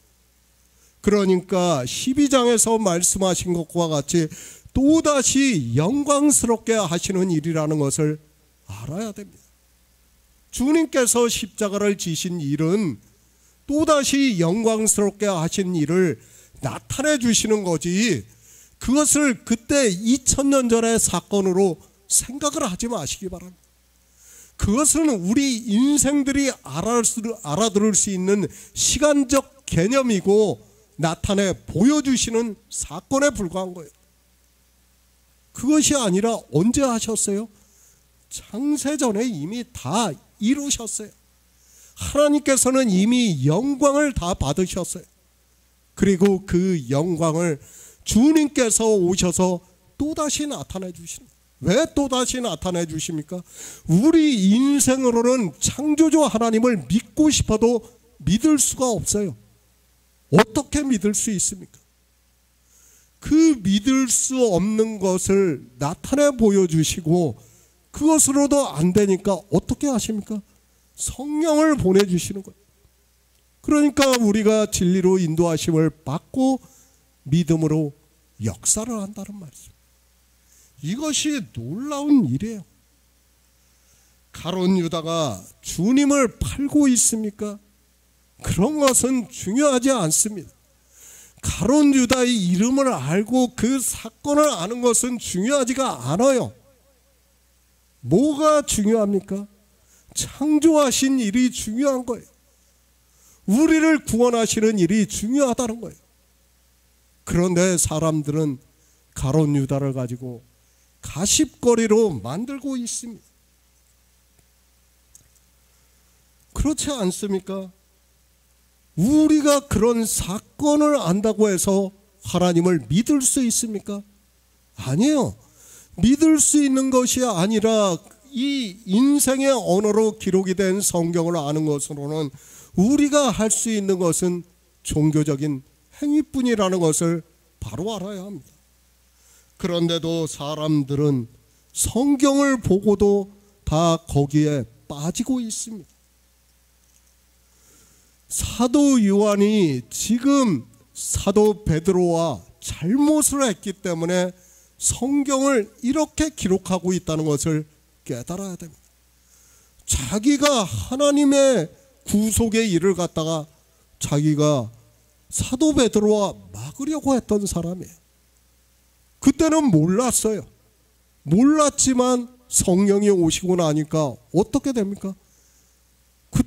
그러니까 12장에서 말씀하신 것과 같이 또다시 영광스럽게 하시는 일이라는 것을 알아야 됩니다. 주님께서 십자가를 지신 일은 또다시 영광스럽게 하신 일을 나타내 주시는 거지, 그것을 그때 2000년 전의 사건으로 생각을 하지 마시기 바랍니다. 그것은 우리 인생들이 알아들을 수 있는 시간적 개념이고 나타내 보여주시는 사건에 불과한 거예요. 그것이 아니라 언제 하셨어요? 창세전에 이미 다 이루셨어요. 하나님께서는 이미 영광을 다 받으셨어요. 그리고 그 영광을 주님께서 오셔서 또다시 나타내 주십니다. 왜 또다시 나타내 주십니까? 우리 인생으로는 창조주 하나님을 믿고 싶어도 믿을 수가 없어요. 어떻게 믿을 수 있습니까? 그 믿을 수 없는 것을 나타내 보여주시고 그것으로도 안 되니까 어떻게 하십니까? 성령을 보내주시는 거예요. 그러니까 우리가 진리로 인도하심을 받고 믿음으로 역사를 한다는 말씀. 이것이 놀라운 일이에요. 가룟 유다가 주님을 팔고 있습니까? 그런 것은 중요하지 않습니다. 가룟 유다의 이름을 알고 그 사건을 아는 것은 중요하지가 않아요. 뭐가 중요합니까? 창조하신 일이 중요한 거예요. 우리를 구원하시는 일이 중요하다는 거예요. 그런데 사람들은 가룟 유다를 가지고 가십거리로 만들고 있습니다. 그렇지 않습니까? 우리가 그런 사건을 안다고 해서 하나님을 믿을 수 있습니까? 아니에요. 믿을 수 있는 것이 아니라 이 인생의 언어로 기록이 된 성경을 아는 것으로는 우리가 할 수 있는 것은 종교적인 행위뿐이라는 것을 바로 알아야 합니다. 그런데도 사람들은 성경을 보고도 다 거기에 빠지고 있습니다. 사도 요한이 지금 사도 베드로와 잘못을 했기 때문에 성경을 이렇게 기록하고 있다는 것을 깨달아야 됩니다. 자기가 하나님의 구속의 일을 갖다가 자기가 사도 베드로와 막으려고 했던 사람이에요. 그때는 몰랐어요. 몰랐지만 성령이 오시고 나니까 어떻게 됩니까?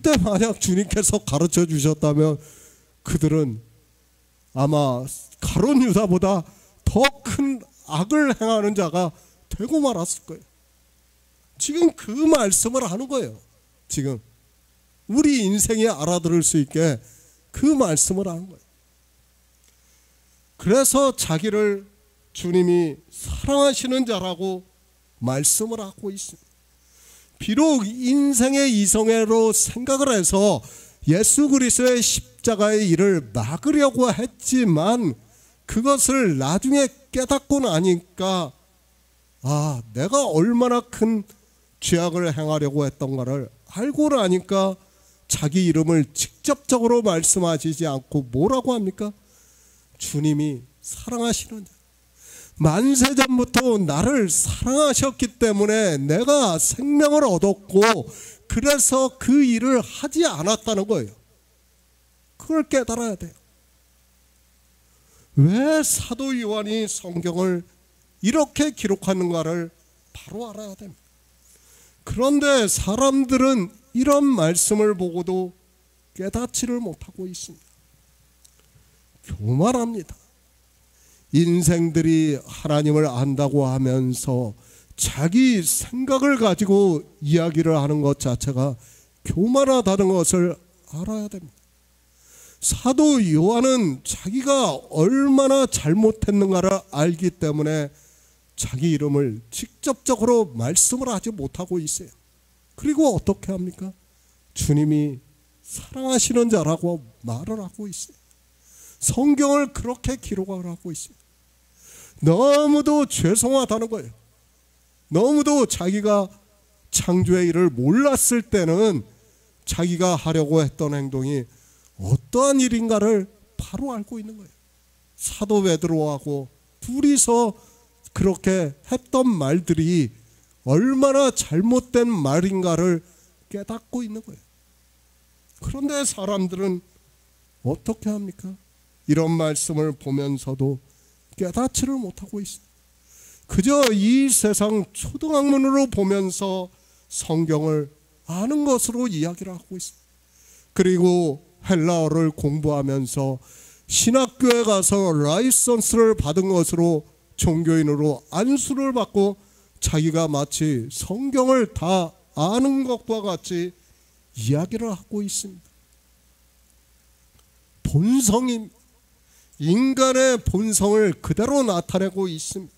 그때 만약 주님께서 가르쳐 주셨다면 그들은 아마 가룟 유다보다 더 큰 악을 행하는 자가 되고 말았을 거예요. 지금 그 말씀을 하는 거예요. 지금 우리 인생이 알아들을 수 있게 그 말씀을 하는 거예요. 그래서 자기를 주님이 사랑하시는 자라고 말씀을 하고 있습니다. 비록 인생의 이성애로 생각을 해서 예수 그리스도의 십자가의 일을 막으려고 했지만 그것을 나중에 깨닫고 나니까 내가 얼마나 큰 죄악을 행하려고 했던가를 알고 나니까 자기 이름을 직접적으로 말씀하시지 않고 뭐라고 합니까? 주님이 사랑하시는 자. 만세전부터 나를 사랑하셨기 때문에 내가 생명을 얻었고 그래서 그 일을 하지 않았다는 거예요. 그걸 깨달아야 돼요. 왜 사도 요한이 성경을 이렇게 기록하는가를 바로 알아야 됩니다. 그런데 사람들은 이런 말씀을 보고도 깨닫지를 못하고 있습니다. 교만합니다. 인생들이 하나님을 안다고 하면서 자기 생각을 가지고 이야기를 하는 것 자체가 교만하다는 것을 알아야 됩니다. 사도 요한은 자기가 얼마나 잘못했는가를 알기 때문에 자기 이름을 직접적으로 말씀을 하지 못하고 있어요. 그리고 어떻게 합니까? 주님이 사랑하시는 자라고 말을 하고 있어요. 성경을 그렇게 기록을 하고 있어요. 너무도 죄송하다는 거예요. 너무도 자기가 창조의 일을 몰랐을 때는 자기가 하려고 했던 행동이 어떠한 일인가를 바로 알고 있는 거예요. 사도 베드로하고 둘이서 그렇게 했던 말들이 얼마나 잘못된 말인가를 깨닫고 있는 거예요. 그런데 사람들은 어떻게 합니까? 이런 말씀을 보면서도 깨닫지를 못하고 있어요. 그저 이 세상 초등학문으로 보면서 성경을 아는 것으로 이야기를 하고 있어요. 그리고 헬라어를 공부하면서 신학교에 가서 라이선스를 받은 것으로 종교인으로 안수를 받고 자기가 마치 성경을 다 아는 것과 같이 이야기를 하고 있습니다. 본성입니다. 인간의 본성을 그대로 나타내고 있습니다.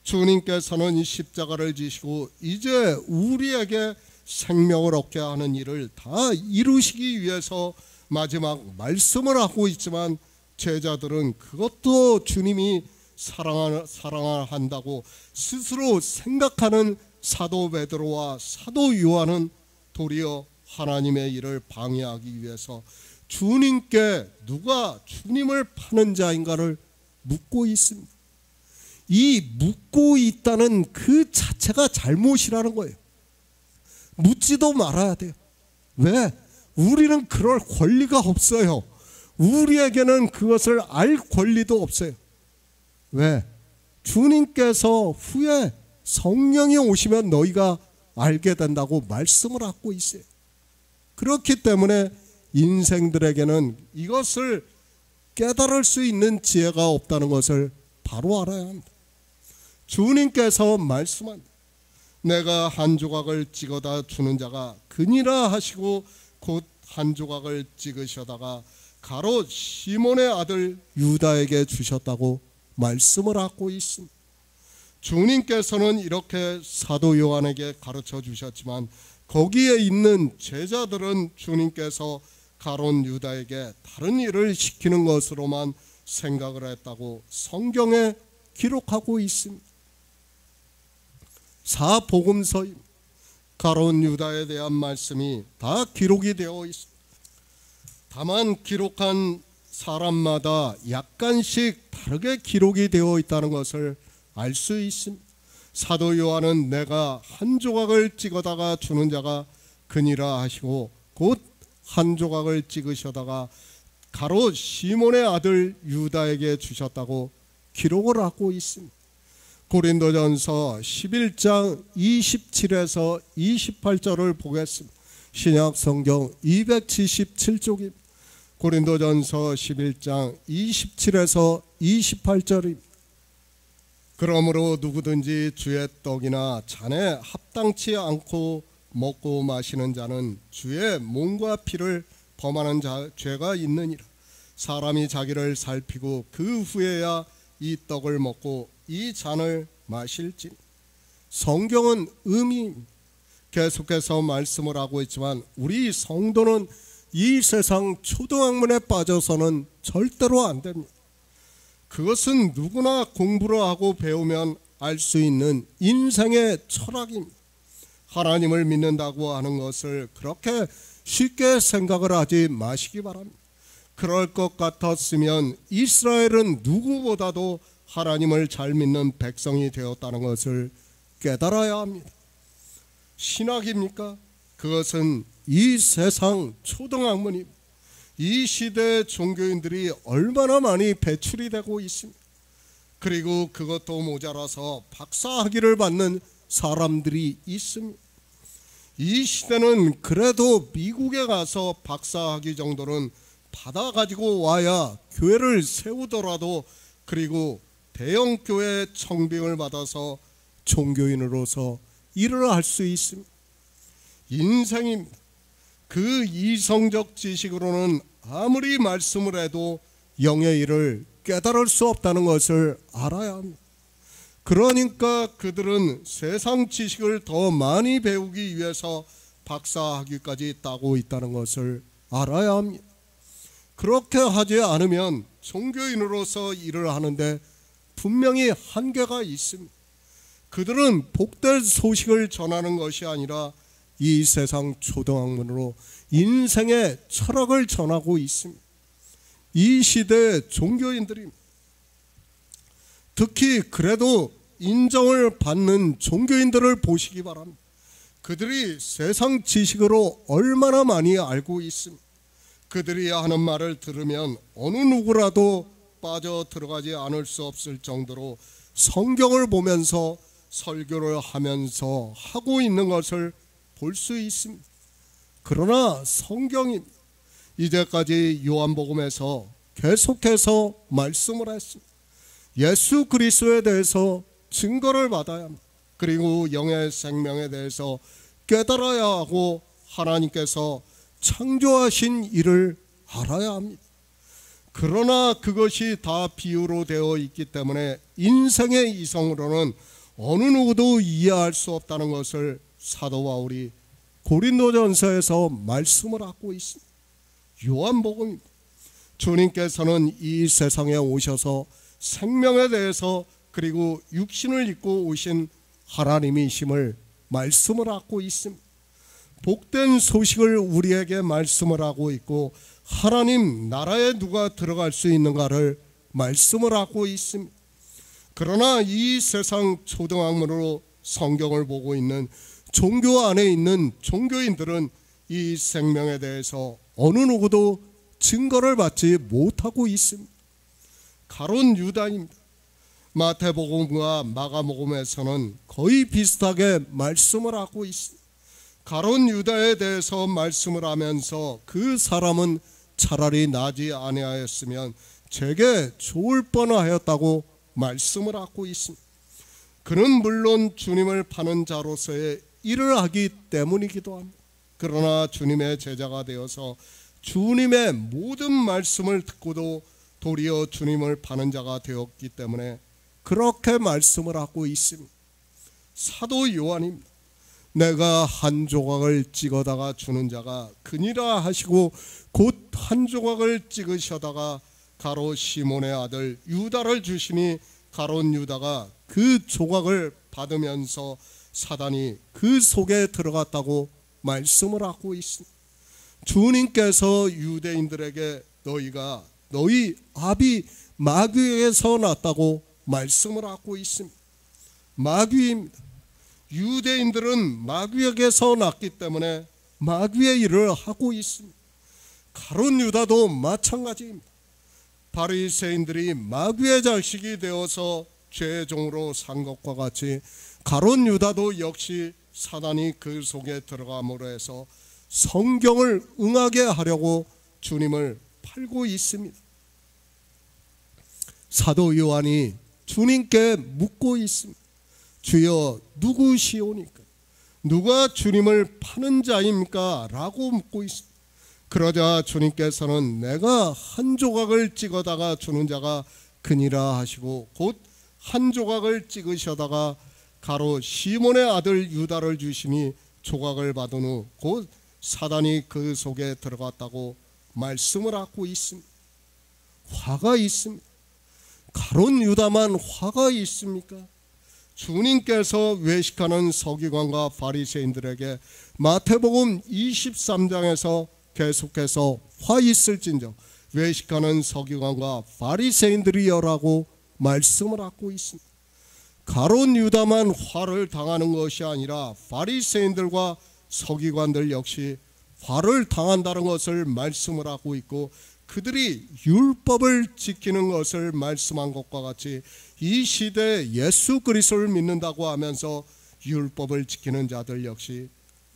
주님께서는 이 십자가를 지시고 이제 우리에게 생명을 얻게 하는 일을 다 이루시기 위해서 마지막 말씀을 하고 있지만 제자들은 그것도 주님이 사랑한다고 스스로 생각하는 사도 베드로와 사도 요한은 도리어 하나님의 일을 방해하기 위해서 주님께 누가 주님을 파는 자인가를 묻고 있습니다. 이 묻고 있다는 그 자체가 잘못이라는 거예요. 묻지도 말아야 돼요. 왜? 우리는 그럴 권리가 없어요. 우리에게는 그것을 알 권리도 없어요. 왜? 주님께서 후에 성령이 오시면 너희가 알게 된다고 말씀을 하고 있어요. 그렇기 때문에 인생들에게는 이것을 깨달을 수 있는 지혜가 없다는 것을 바로 알아야 합니다. 주님께서 말씀합니다. 내가 한 조각을 찍어다 주는 자가 그니라 하시고 곧 한 조각을 찍으셔다가 가롯 시몬의 아들 유다에게 주셨다고 말씀을 하고 있습니다. 주님께서는 이렇게 사도 요한에게 가르쳐 주셨지만 거기에 있는 제자들은 주님께서 가롯 유다에게 다른 일을 시키는 것으로만 생각을 했다고 성경에 기록하고 있습니다. 사복음서입니다. 가롯 유다에 대한 말씀이 다 기록이 되어 있습니다. 다만 기록한 사람마다 약간씩 다르게 기록이 되어 있다는 것을 알 수 있습니다. 사도 요한은 내가 한 조각을 찍어다가 주는 자가 그니라 하시고 곧 한 조각을 찍으셔다가 가롯 시몬의 아들 유다에게 주셨다고 기록을 하고 있습니다. 고린도전서 11장 27에서 28절을 보겠습니다. 신약 성경 277쪽입니다. 고린도전서 11장 27에서 28절입니다. 그러므로 누구든지 주의 떡이나 잔에 합당치 않고 먹고 마시는 자는 주의 몸과 피를 범하는 죄가 있느니라. 사람이 자기를 살피고 그 후에야 이 떡을 먹고 이 잔을 마실지. 성경은 계속해서 말씀을 하고 있지만 우리 성도는 이 세상 초등학문에 빠져서는 절대로 안 됩니다. 그것은 누구나 공부를 하고 배우면 알 수 있는 인생의 철학입니다. 하나님을 믿는다고 하는 것을 그렇게 쉽게 생각을 하지 마시기 바랍니다. 그럴 것 같았으면 이스라엘은 누구보다도 하나님을 잘 믿는 백성이 되었다는 것을 깨달아야 합니다. 신학입니까? 그것은 이 세상 초등학문입니다. 이 시대의 종교인들이 얼마나 많이 배출이 되고 있습니다. 그리고 그것도 모자라서 박사학위를 받는 사람들이 있습니다. 이 시대는 그래도 미국에 가서 박사학위 정도는 받아가지고 와야 교회를 세우더라도, 그리고 대형 교회 청빙을 받아서 종교인으로서 일을 할 수 있습니다. 인생입니다. 그 이성적 지식으로는 아무리 말씀을 해도 영의 일을 깨달을 수 없다는 것을 알아야 합니다. 그러니까 그들은 세상 지식을 더 많이 배우기 위해서 박사학위까지 따고 있다는 것을 알아야 합니다. 그렇게 하지 않으면 종교인으로서 일을 하는데 분명히 한계가 있습니다. 그들은 복될 소식을 전하는 것이 아니라 이 세상 초등학문으로 인생의 철학을 전하고 있습니다. 이 시대의 종교인들이, 특히 그래도 인정을 받는 종교인들을 보시기 바랍니다. 그들이 세상 지식으로 얼마나 많이 알고 있습니다. 그들이 하는 말을 들으면 어느 누구라도 빠져 들어가지 않을 수 없을 정도로 성경을 보면서 설교를 하면서 하고 있는 것을 볼 수 있습니다. 그러나 성경이 이제까지 요한복음에서 계속해서 말씀을 했습니다. 예수 그리스도에 대해서 증거를 받아야 합니다. 그리고 영의 생명에 대해서 깨달아야 하고 하나님께서 창조하신 일을 알아야 합니다. 그러나 그것이 다 비유로 되어 있기 때문에 인생의 이성으로는 어느 누구도 이해할 수 없다는 것을 사도 바울이 고린도전서에서 말씀을 하고 있습니다. 요한복음입니다. 주님께서는 이 세상에 오셔서 생명에 대해서, 그리고 육신을 입고 오신 하나님이심을 말씀을 하고 있습니다. 복된 소식을 우리에게 말씀을 하고 있고, 하나님 나라에 누가 들어갈 수 있는가를 말씀을 하고 있습니다. 그러나 이 세상 초등학문으로 성경을 보고 있는 종교 안에 있는 종교인들은 이 생명에 대해서 어느 누구도 증거를 받지 못하고 있습니다. 가론 유다입니다. 마태복음과 마가복음에서는 거의 비슷하게 말씀을 하고 있습니다. 가론 유다에 대해서 말씀을 하면서 그 사람은 차라리 나지 아니하였으면 제게 좋을 뻔하였다고 말씀을 하고 있습니다. 그는 물론 주님을 파는 자로서의 일을 하기 때문이기도 합니다. 그러나 주님의 제자가 되어서 주님의 모든 말씀을 듣고도 도리어 주님을 파는 자가 되었기 때문에 그렇게 말씀을 하고 있습니다. 사도 요한입니다. 내가 한 조각을 찍어다가 주는 자가 그니라 하시고 곧 한 조각을 찍으셔다가 가롯 시몬의 아들 유다를 주시니 가롯 유다가 그 조각을 받으면서 사단이 그 속에 들어갔다고 말씀을 하고 있습니다. 주님께서 유대인들에게 너희 아비 마귀에게서 났다고 말씀을 하고 있습니다. 마귀입니다. 유대인들은 마귀에게서 났기 때문에 마귀의 일을 하고 있습니다. 가룟 유다도 마찬가지입니다. 바리새인들이 마귀의 자식이 되어서 죄의 종으로 산 것과 같이 가룟 유다도 역시 사단이 그 속에 들어감으로 해서 성경을 응하게 하려고 주님을 팔고 있습니다. 사도 요한이 주님께 묻고 있습니다. 주여 누구시오니까? 누가 주님을 파는 자입니까? 라고 묻고 있습니다. 그러자 주님께서는 내가 한 조각을 찍어다가 주는 자가 그니라 하시고 곧 한 조각을 찍으셔다가 가로 시몬의 아들 유다를 주시니 조각을 받은 후 곧 사단이 그 속에 들어갔다고 말씀을 하고 있습니다. 화가 있습니다. 가론 유다만 화가 있습니까? 주님께서 외식하는 서기관과 바리새인들에게 마태복음 23장에서 계속해서 화 있을진저 외식하는 서기관과 바리새인들이여라고 말씀을 하고 있습니다. 가론 유다만 화를 당하는 것이 아니라 바리새인들과 서기관들 역시 화를 당한다는 것을 말씀을 하고 있고, 그들이 율법을 지키는 것을 말씀한 것과 같이 이 시대에 예수 그리스도를 믿는다고 하면서 율법을 지키는 자들 역시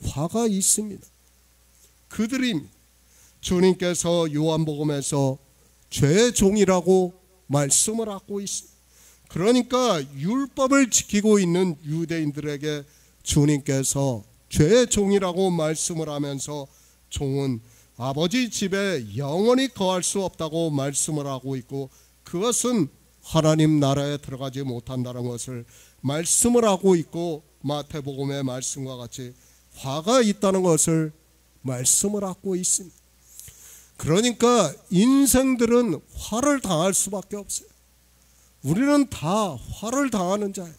화가 있습니다. 그들이 주님께서 요한복음에서 죄의 종이라고 말씀을 하고 있습니다. 그러니까 율법을 지키고 있는 유대인들에게 주님께서 죄의 종이라고 말씀을 하면서 종은 아버지 집에 영원히 거할 수 없다고 말씀을 하고 있고, 그것은 하나님 나라에 들어가지 못한다는 것을 말씀을 하고 있고, 마태복음의 말씀과 같이 화가 있다는 것을 말씀을 하고 있습니다. 그러니까 인생들은 화를 당할 수밖에 없어요. 우리는 다 화를 당하는 자예요.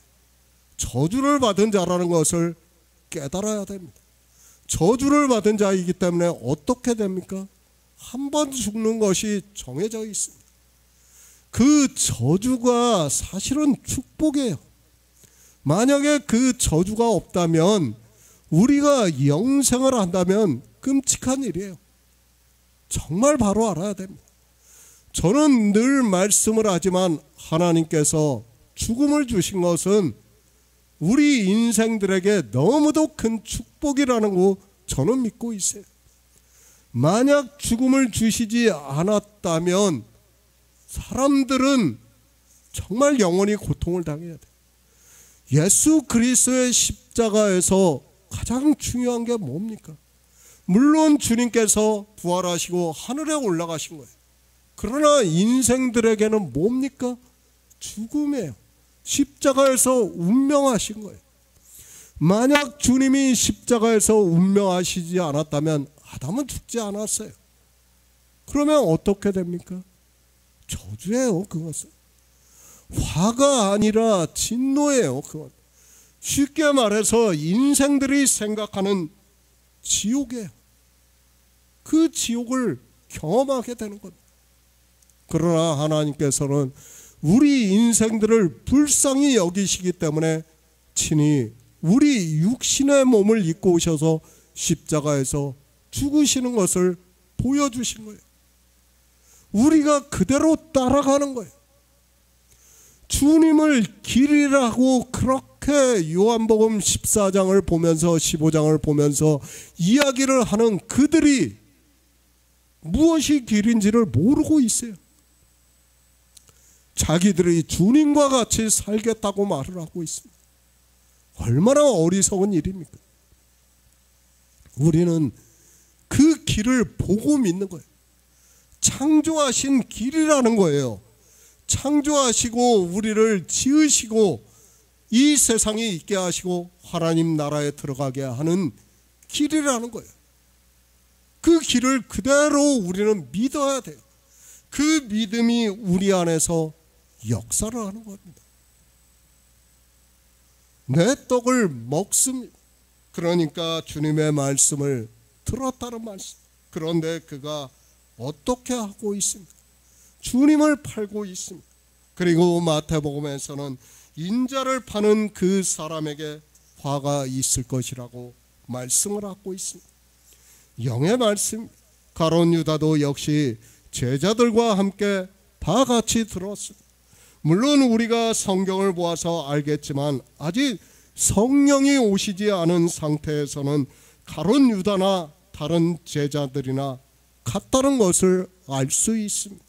저주를 받은 자라는 것을 깨달아야 됩니다. 저주를 받은 자이기 때문에 어떻게 됩니까? 한 번 죽는 것이 정해져 있습니다. 그 저주가 사실은 축복이에요. 만약에 그 저주가 없다면, 우리가 영생을 한다면 끔찍한 일이에요. 정말 바로 알아야 됩니다. 저는 늘 말씀을 하지만 하나님께서 죽음을 주신 것은 우리 인생들에게 너무도 큰 축복이라는 거 저는 믿고 있어요. 만약 죽음을 주시지 않았다면 사람들은 정말 영원히 고통을 당해야 돼요. 예수 그리스도의 십자가에서 가장 중요한 게 뭡니까? 물론 주님께서 부활하시고 하늘에 올라가신 거예요. 그러나 인생들에게는 뭡니까? 죽음이에요. 십자가에서 운명하신 거예요. 만약 주님이 십자가에서 운명하시지 않았다면 아담은 죽지 않았어요. 그러면 어떻게 됩니까? 저주예요. 그것은 화가 아니라 진노예요. 그건 쉽게 말해서 인생들이 생각하는 지옥이에요. 그 지옥을 경험하게 되는 겁니다. 그러나 하나님께서는 우리 인생들을 불쌍히 여기시기 때문에 친히 우리 육신의 몸을 입고 오셔서 십자가에서 죽으시는 것을 보여주신 거예요. 우리가 그대로 따라가는 거예요. 주님을 길이라고 그렇게 요한복음 14장을 보면서 15장을 보면서 이야기를 하는 그들이 무엇이 길인지를 모르고 있어요. 자기들이 주님과 같이 살겠다고 말을 하고 있습니다. 얼마나 어리석은 일입니까? 우리는 그 길을 보고 믿는 거예요. 창조하신 길이라는 거예요. 창조하시고 우리를 지으시고 이 세상에 있게 하시고 하나님 나라에 들어가게 하는 길이라는 거예요. 그 길을 그대로 우리는 믿어야 돼요. 그 믿음이 우리 안에서 역사를 하는 겁니다. 내 떡을 먹습니다. 그러니까 주님의 말씀을 들었다는 말씀. 그런데 그가 어떻게 하고 있습니까? 주님을 팔고 있습니다. 그리고 마태복음에서는 인자를 파는 그 사람에게 화가 있을 것이라고 말씀을 하고 있습니다. 영의 말씀. 가론 유다도 역시 제자들과 함께 다 같이 들었습니다. 물론 우리가 성경을 보아서 알겠지만 아직 성령이 오시지 않은 상태에서는 가론 유다나 다른 제자들이나 같다는 것을 알 수 있습니다.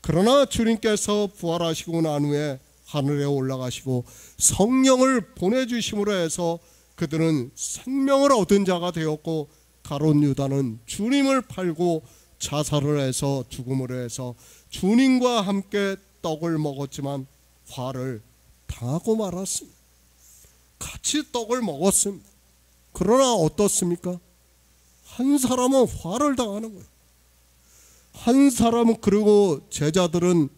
그러나 주님께서 부활하시고 난 후에 하늘에 올라가시고 성령을 보내주심으로 해서 그들은 생명을 얻은 자가 되었고, 가룟 유다는 주님을 팔고 자살을 해서 죽음으로 해서 주님과 함께 떡을 먹었지만 화를 당하고 말았습니다. 같이 떡을 먹었습니다. 그러나 어떻습니까? 한 사람은 화를 당하는 거예요. 한 사람은, 그리고 제자들은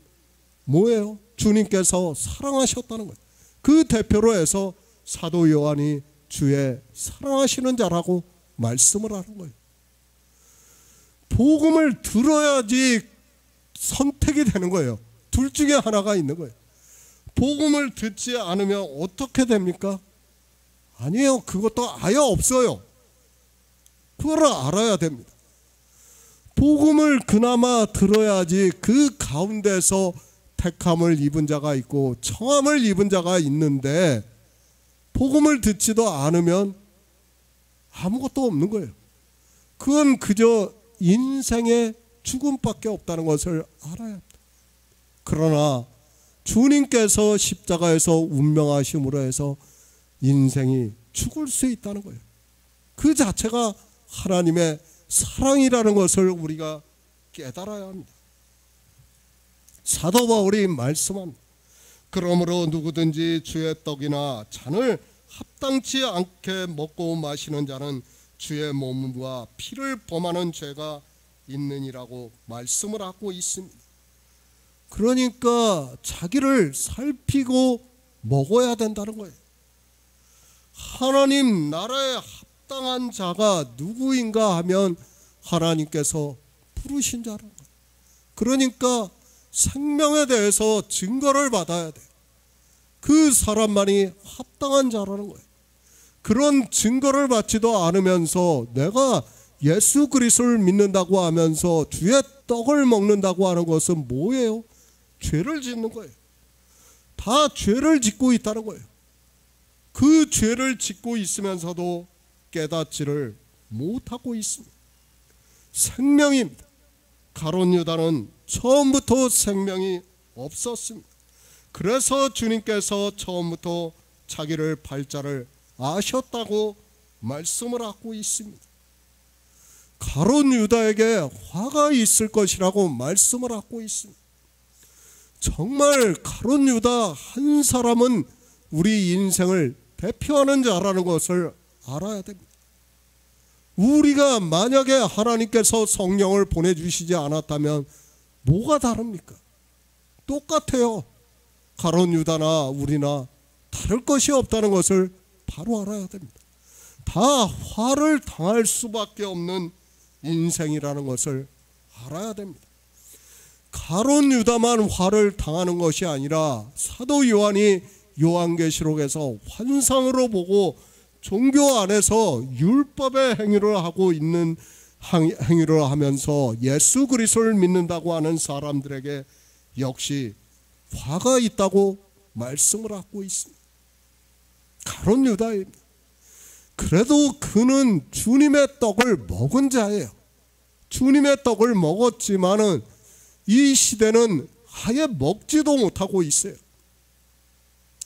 뭐예요? 주님께서 사랑하셨다는 거예요. 그 대표로 해서 사도 요한이 주의 사랑하시는 자라고 말씀을 하는 거예요. 복음을 들어야지 선택이 되는 거예요. 둘 중에 하나가 있는 거예요. 복음을 듣지 않으면 어떻게 됩니까? 아니에요. 그것도 아예 없어요. 그걸 알아야 됩니다. 복음을 그나마 들어야지 그 가운데서 택함을 입은 자가 있고 청함을 입은 자가 있는데, 복음을 듣지도 않으면 아무것도 없는 거예요. 그건 그저 인생의 죽음밖에 없다는 것을 알아야 합니다. 그러나 주님께서 십자가에서 운명하심으로 해서 인생이 죽을 수 있다는 거예요. 그 자체가 하나님의 사랑이라는 것을 우리가 깨달아야 합니다. 사도 바울이 말씀합니다. 그러므로 누구든지 주의 떡이나 잔을 합당치 않게 먹고 마시는 자는 주의 몸과 피를 범하는 죄가 있느니라고 말씀을 하고 있습니다. 그러니까 자기를 살피고 먹어야 된다는 거예요. 하나님 나라에 합당한 자가 누구인가 하면 하나님께서 부르신 자라는 거예요. 그러니까 생명에 대해서 증거를 받아야 돼요. 그 사람만이 합당한 자라는 거예요. 그런 증거를 받지도 않으면서 내가 예수 그리스도를 믿는다고 하면서 주의 떡을 먹는다고 하는 것은 뭐예요? 죄를 짓는 거예요. 다 죄를 짓고 있다는 거예요. 그 죄를 짓고 있으면서도 깨닫지를 못하고 있습니다. 생명입니다. 가룟 유다는 처음부터 생명이 없었습니다. 그래서 주님께서 처음부터 자기를 팔자를 아셨다고 말씀을 하고 있습니다. 가룟 유다에게 화가 있을 것이라고 말씀을 하고 있습니다. 정말 가룟 유다 한 사람은 우리 인생을 대표하는 자라는 것을 알아야 됩니다. 우리가 만약에 하나님께서 성령을 보내주시지 않았다면 뭐가 다릅니까? 똑같아요. 가룟 유다나 우리나 다를 것이 없다는 것을 바로 알아야 됩니다. 다 화를 당할 수밖에 없는 인생이라는 것을 알아야 됩니다. 가룟 유다만 화를 당하는 것이 아니라 사도 요한이 요한계시록에서 환상으로 보고 종교 안에서 율법의 행위를 하고 있는 행위를 하면서 예수 그리스도를 믿는다고 하는 사람들에게 역시 화가 있다고 말씀을 하고 있습니다. 가룟 유다입니다. 그래도 그는 주님의 떡을 먹은 자예요. 주님의 떡을 먹었지만은 이 시대는 아예 먹지도 못하고 있어요.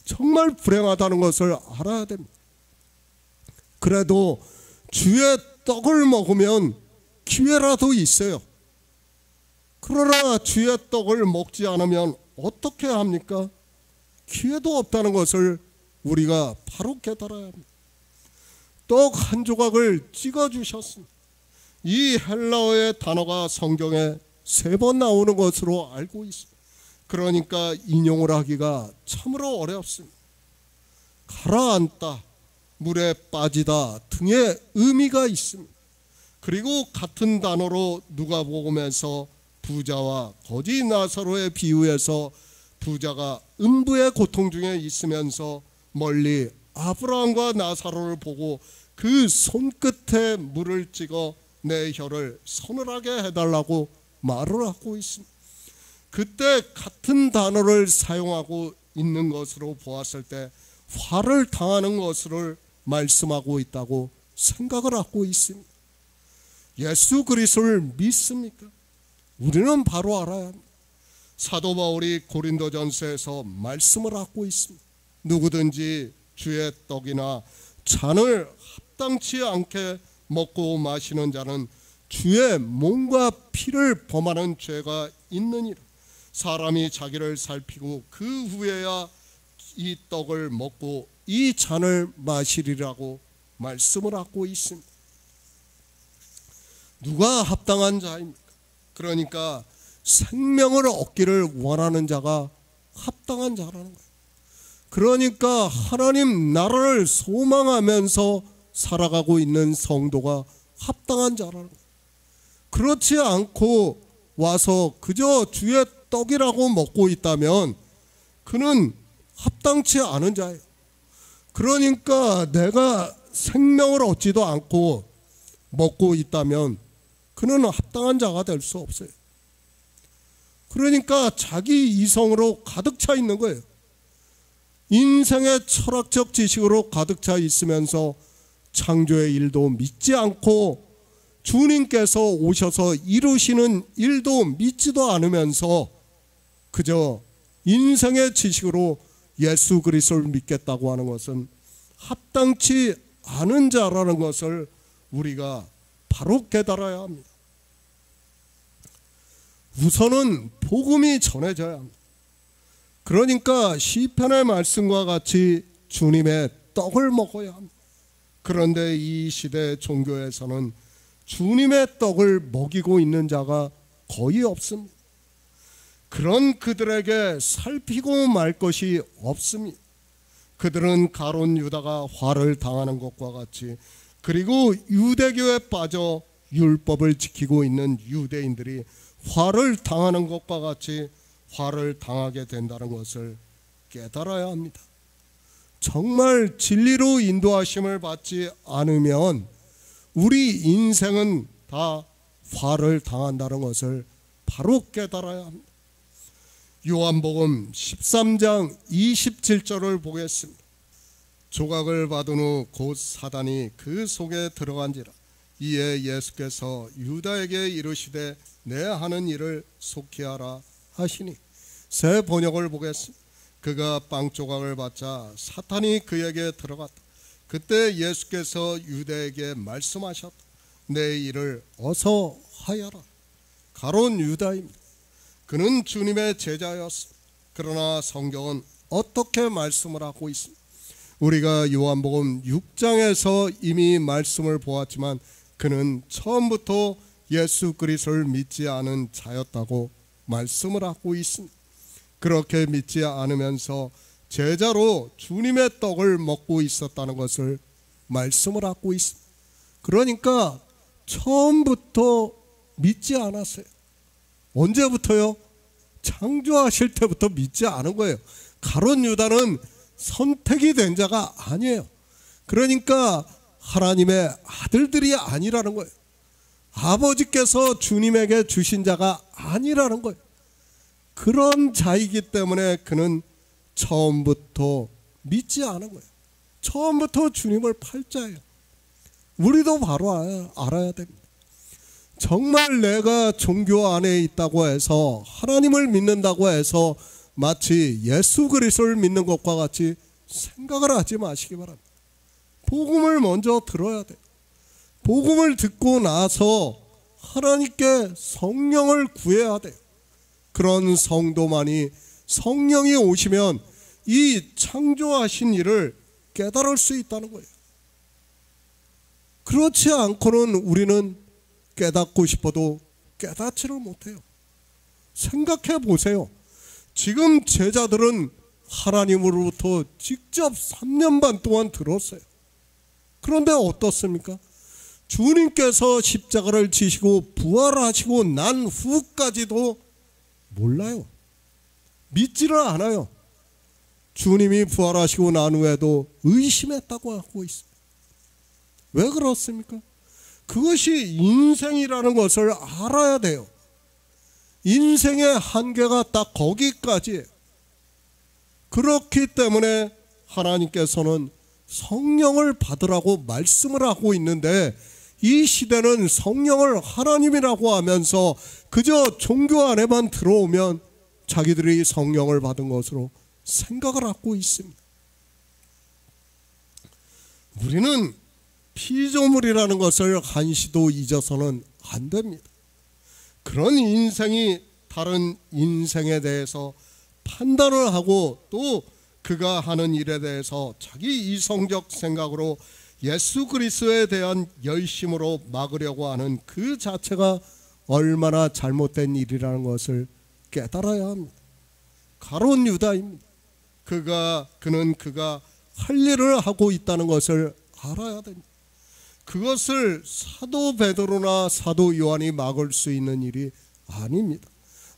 정말 불행하다는 것을 알아야 됩니다. 그래도 주의 떡을 먹으면 기회라도 있어요. 그러나 주의 떡을 먹지 않으면 어떻게 합니까? 기회도 없다는 것을 우리가 바로 깨달아야 합니다. 떡 한 조각을 찍어주셨습니다. 이 헬라어의 단어가 성경에 3번 나오는 것으로 알고 있습니다. 그러니까 인용을 하기가 참으로 어렵습니다. 가라앉다, 물에 빠지다 등의 의미가 있습니다. 그리고 같은 단어로 누가복음에서 부자와 거지 나사로의 비유에서 부자가 음부의 고통 중에 있으면서 멀리 아브라함과 나사로를 보고 그 손끝에 물을 찍어 내 혀를 서늘하게 해달라고 말을 하고 있습니다. 그때 같은 단어를 사용하고 있는 것으로 보았을 때 화를 당하는 것을 말씀하고 있다고 생각을 하고 있습니다. 예수 그리스도를 믿습니까? 우리는 바로 알아야 합니다. 사도 바울이 고린도전서에서 말씀을 하고 있습니다. 누구든지 주의 떡이나 잔을 합당치 않게 먹고 마시는 자는 주의 몸과 피를 범하는 죄가 있느니라. 사람이 자기를 살피고 그 후에야 이 떡을 먹고 이 잔을 마시리라고 말씀을 하고 있습니다. 누가 합당한 자입니까? 그러니까 생명을 얻기를 원하는 자가 합당한 자라는 거예요. 그러니까 하나님 나라를 소망하면서 살아가고 있는 성도가 합당한 자라는 거예요. 그렇지 않고 와서 그저 주의 떡이라고 먹고 있다면 그는 합당치 않은 자예요. 그러니까 내가 생명을 얻지도 않고 먹고 있다면 그는 합당한 자가 될 수 없어요. 그러니까 자기 이성으로 가득 차 있는 거예요. 인생의 철학적 지식으로 가득 차 있으면서 창조의 일도 믿지 않고 주님께서 오셔서 이루시는 일도 믿지도 않으면서 그저 인생의 지식으로 예수 그리스도를 믿겠다고 하는 것은 합당치 않은 자라는 것을 우리가 바로 깨달아야 합니다. 우선은 복음이 전해져야 합니다. 그러니까 시편의 말씀과 같이 주님의 떡을 먹어야 합니다. 그런데 이 시대 종교에서는 주님의 떡을 먹이고 있는 자가 거의 없습니다. 그런 그들에게 살피고 말 것이 없습니다. 그들은 가룟 유다가 화를 당하는 것과 같이, 그리고 유대교에 빠져 율법을 지키고 있는 유대인들이 화를 당하는 것과 같이 화를 당하게 된다는 것을 깨달아야 합니다. 정말 진리로 인도하심을 받지 않으면 우리 인생은 다 화를 당한다는 것을 바로 깨달아야 합니다. 요한복음 13장 27절을 보겠습니다. 조각을 받은 후 곧 사단이 그 속에 들어간지라. 이에 예수께서 유다에게 이르시되 내 하는 일을 속히 하라 하시니. 새 번역을 보겠습니다. 그가 빵 조각을 받자 사탄이 그에게 들어갔다. 그때 예수께서 유다에게 말씀하셨다. 내 일을 어서 하여라. 가룟 유다입니다. 그는 주님의 제자였습니다. 그러나 성경은 어떻게 말씀을 하고 있습니다. 우리가 요한복음 6장에서 이미 말씀을 보았지만 그는 처음부터 예수 그리스도를 믿지 않은 자였다고 말씀을 하고 있습니다. 그렇게 믿지 않으면서 제자로 주님의 떡을 먹고 있었다는 것을 말씀을 하고 있습니다. 그러니까 처음부터 믿지 않았어요. 언제부터요? 창조하실 때부터 믿지 않은 거예요. 가룟 유다는 선택이 된 자가 아니에요. 그러니까 하나님의 아들들이 아니라는 거예요. 아버지께서 주님에게 주신 자가 아니라는 거예요. 그런 자이기 때문에 그는 처음부터 믿지 않은 거예요. 처음부터 주님을 팔자예요. 우리도 바로 알아야 됩니다. 정말 내가 종교 안에 있다고 해서, 하나님을 믿는다고 해서 마치 예수 그리스도를 믿는 것과 같이 생각을 하지 마시기 바랍니다. 복음을 먼저 들어야 돼요. 복음을 듣고 나서 하나님께 성령을 구해야 돼요. 그런 성도만이 성령이 오시면 이 창조하신 일을 깨달을 수 있다는 거예요. 그렇지 않고는 우리는 깨닫고 싶어도 깨닫지를 못해요. 생각해 보세요. 지금 제자들은 하나님으로부터 직접 3년 반 동안 들었어요. 그런데 어떻습니까? 주님께서 십자가를 지시고 부활하시고 난 후까지도 몰라요. 믿지를 않아요. 주님이 부활하시고 난 후에도 의심했다고 하고 있습니다. 왜 그렇습니까? 그것이 인생이라는 것을 알아야 돼요. 인생의 한계가 딱 거기까지예요. 그렇기 때문에 하나님께서는 성령을 받으라고 말씀을 하고 있는데 이 시대는 성령을 하나님이라고 하면서 그저 종교 안에만 들어오면 자기들이 성령을 받은 것으로 생각을 하고 있습니다. 우리는 피조물이라는 것을 한시도 잊어서는 안 됩니다. 그런 인생이 다른 인생에 대해서 판단을 하고 또 그가 하는 일에 대해서 자기 이성적 생각으로 예수 그리스도에 대한 열심으로 막으려고 하는 그 자체가 얼마나 잘못된 일이라는 것을 깨달아야 합니다. 가룟 유다입니다. 그는 할 일을 하고 있다는 것을 알아야 됩니다. 그것을 사도 베드로나 사도 요한이 막을 수 있는 일이 아닙니다.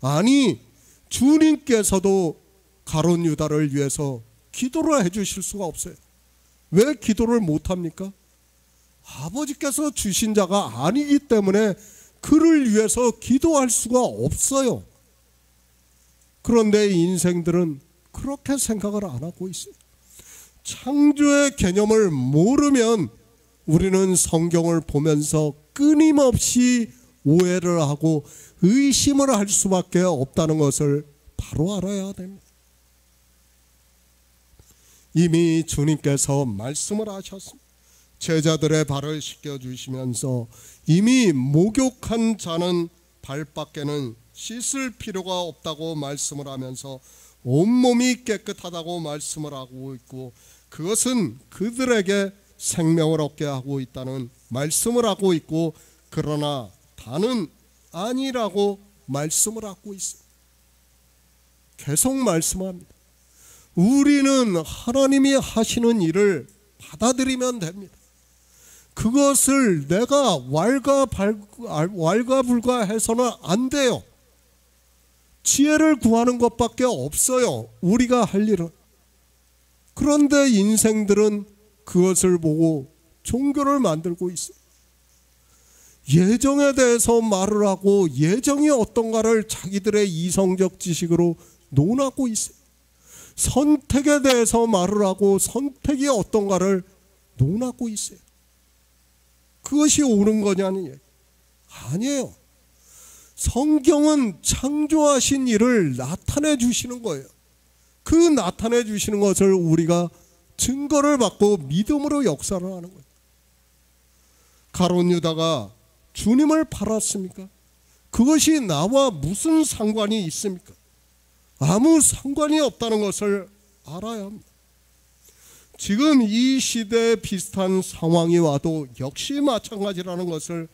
아니, 주님께서도 가룟 유다를 위해서 기도를 해주실 수가 없어요. 왜 기도를 못합니까? 아버지께서 주신 자가 아니기 때문에 그를 위해서 기도할 수가 없어요. 그런데 인생들은 그렇게 생각을 안 하고 있어요. 창조의 개념을 모르면 우리는 성경을 보면서 끊임없이 오해를 하고 의심을 할 수밖에 없다는 것을 바로 알아야 됩니다. 이미 주님께서 말씀을 하셨습니다. 제자들의 발을 씻겨주시면서 이미 목욕한 자는 발밖에는 씻을 필요가 없다고 말씀을 하면서 온몸이 깨끗하다고 말씀을 하고 있고, 그것은 그들에게 생명을 얻게 하고 있다는 말씀을 하고 있고, 그러나 다는 아니라고 말씀을 하고 있습니다. 계속 말씀합니다. 우리는 하나님이 하시는 일을 받아들이면 됩니다. 그것을 내가 왈가불가해서는 안 돼요. 지혜를 구하는 것밖에 없어요, 우리가 할 일은. 그런데 인생들은 그것을 보고 종교를 만들고 있어요. 예정에 대해서 말을 하고 예정이 어떤가를 자기들의 이성적 지식으로 논하고 있어요. 선택에 대해서 말을 하고 선택이 어떤가를 논하고 있어요. 그것이 옳은 거냐는 얘기 아니에요. 성경은 창조하신 일을 나타내 주시는 거예요. 그 나타내 주시는 것을 우리가 증거를 받고 믿음으로 역사를 하는 거예요. 가룟 유다가 주님을 팔았습니까? 그것이 나와 무슨 상관이 있습니까? 아무 상관이 없다는 것을 알아야 합니다. 지금 이 시대에 비슷한 상황이 와도 역시 마찬가지라는 것을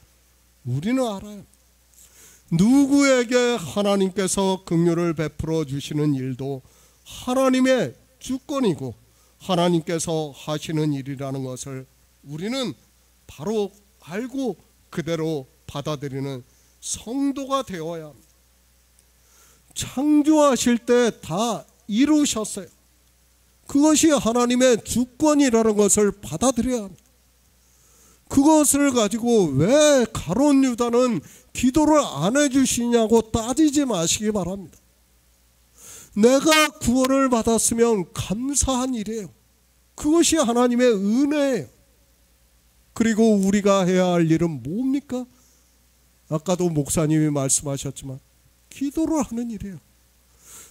우리는 알아요. 누구에게 하나님께서 긍휼을 베풀어 주시는 일도 하나님의 주권이고 하나님께서 하시는 일이라는 것을 우리는 바로 알고 그대로 받아들이는 성도가 되어야 합니다. 창조하실 때 다 이루셨어요. 그것이 하나님의 주권이라는 것을 받아들여야 합니다. 그것을 가지고 왜 가룟 유다는 기도를 안 해주시냐고 따지지 마시기 바랍니다. 내가 구원을 받았으면 감사한 일이에요. 그것이 하나님의 은혜예요. 그리고 우리가 해야 할 일은 뭡니까? 아까도 목사님이 말씀하셨지만 기도를 하는 일이에요.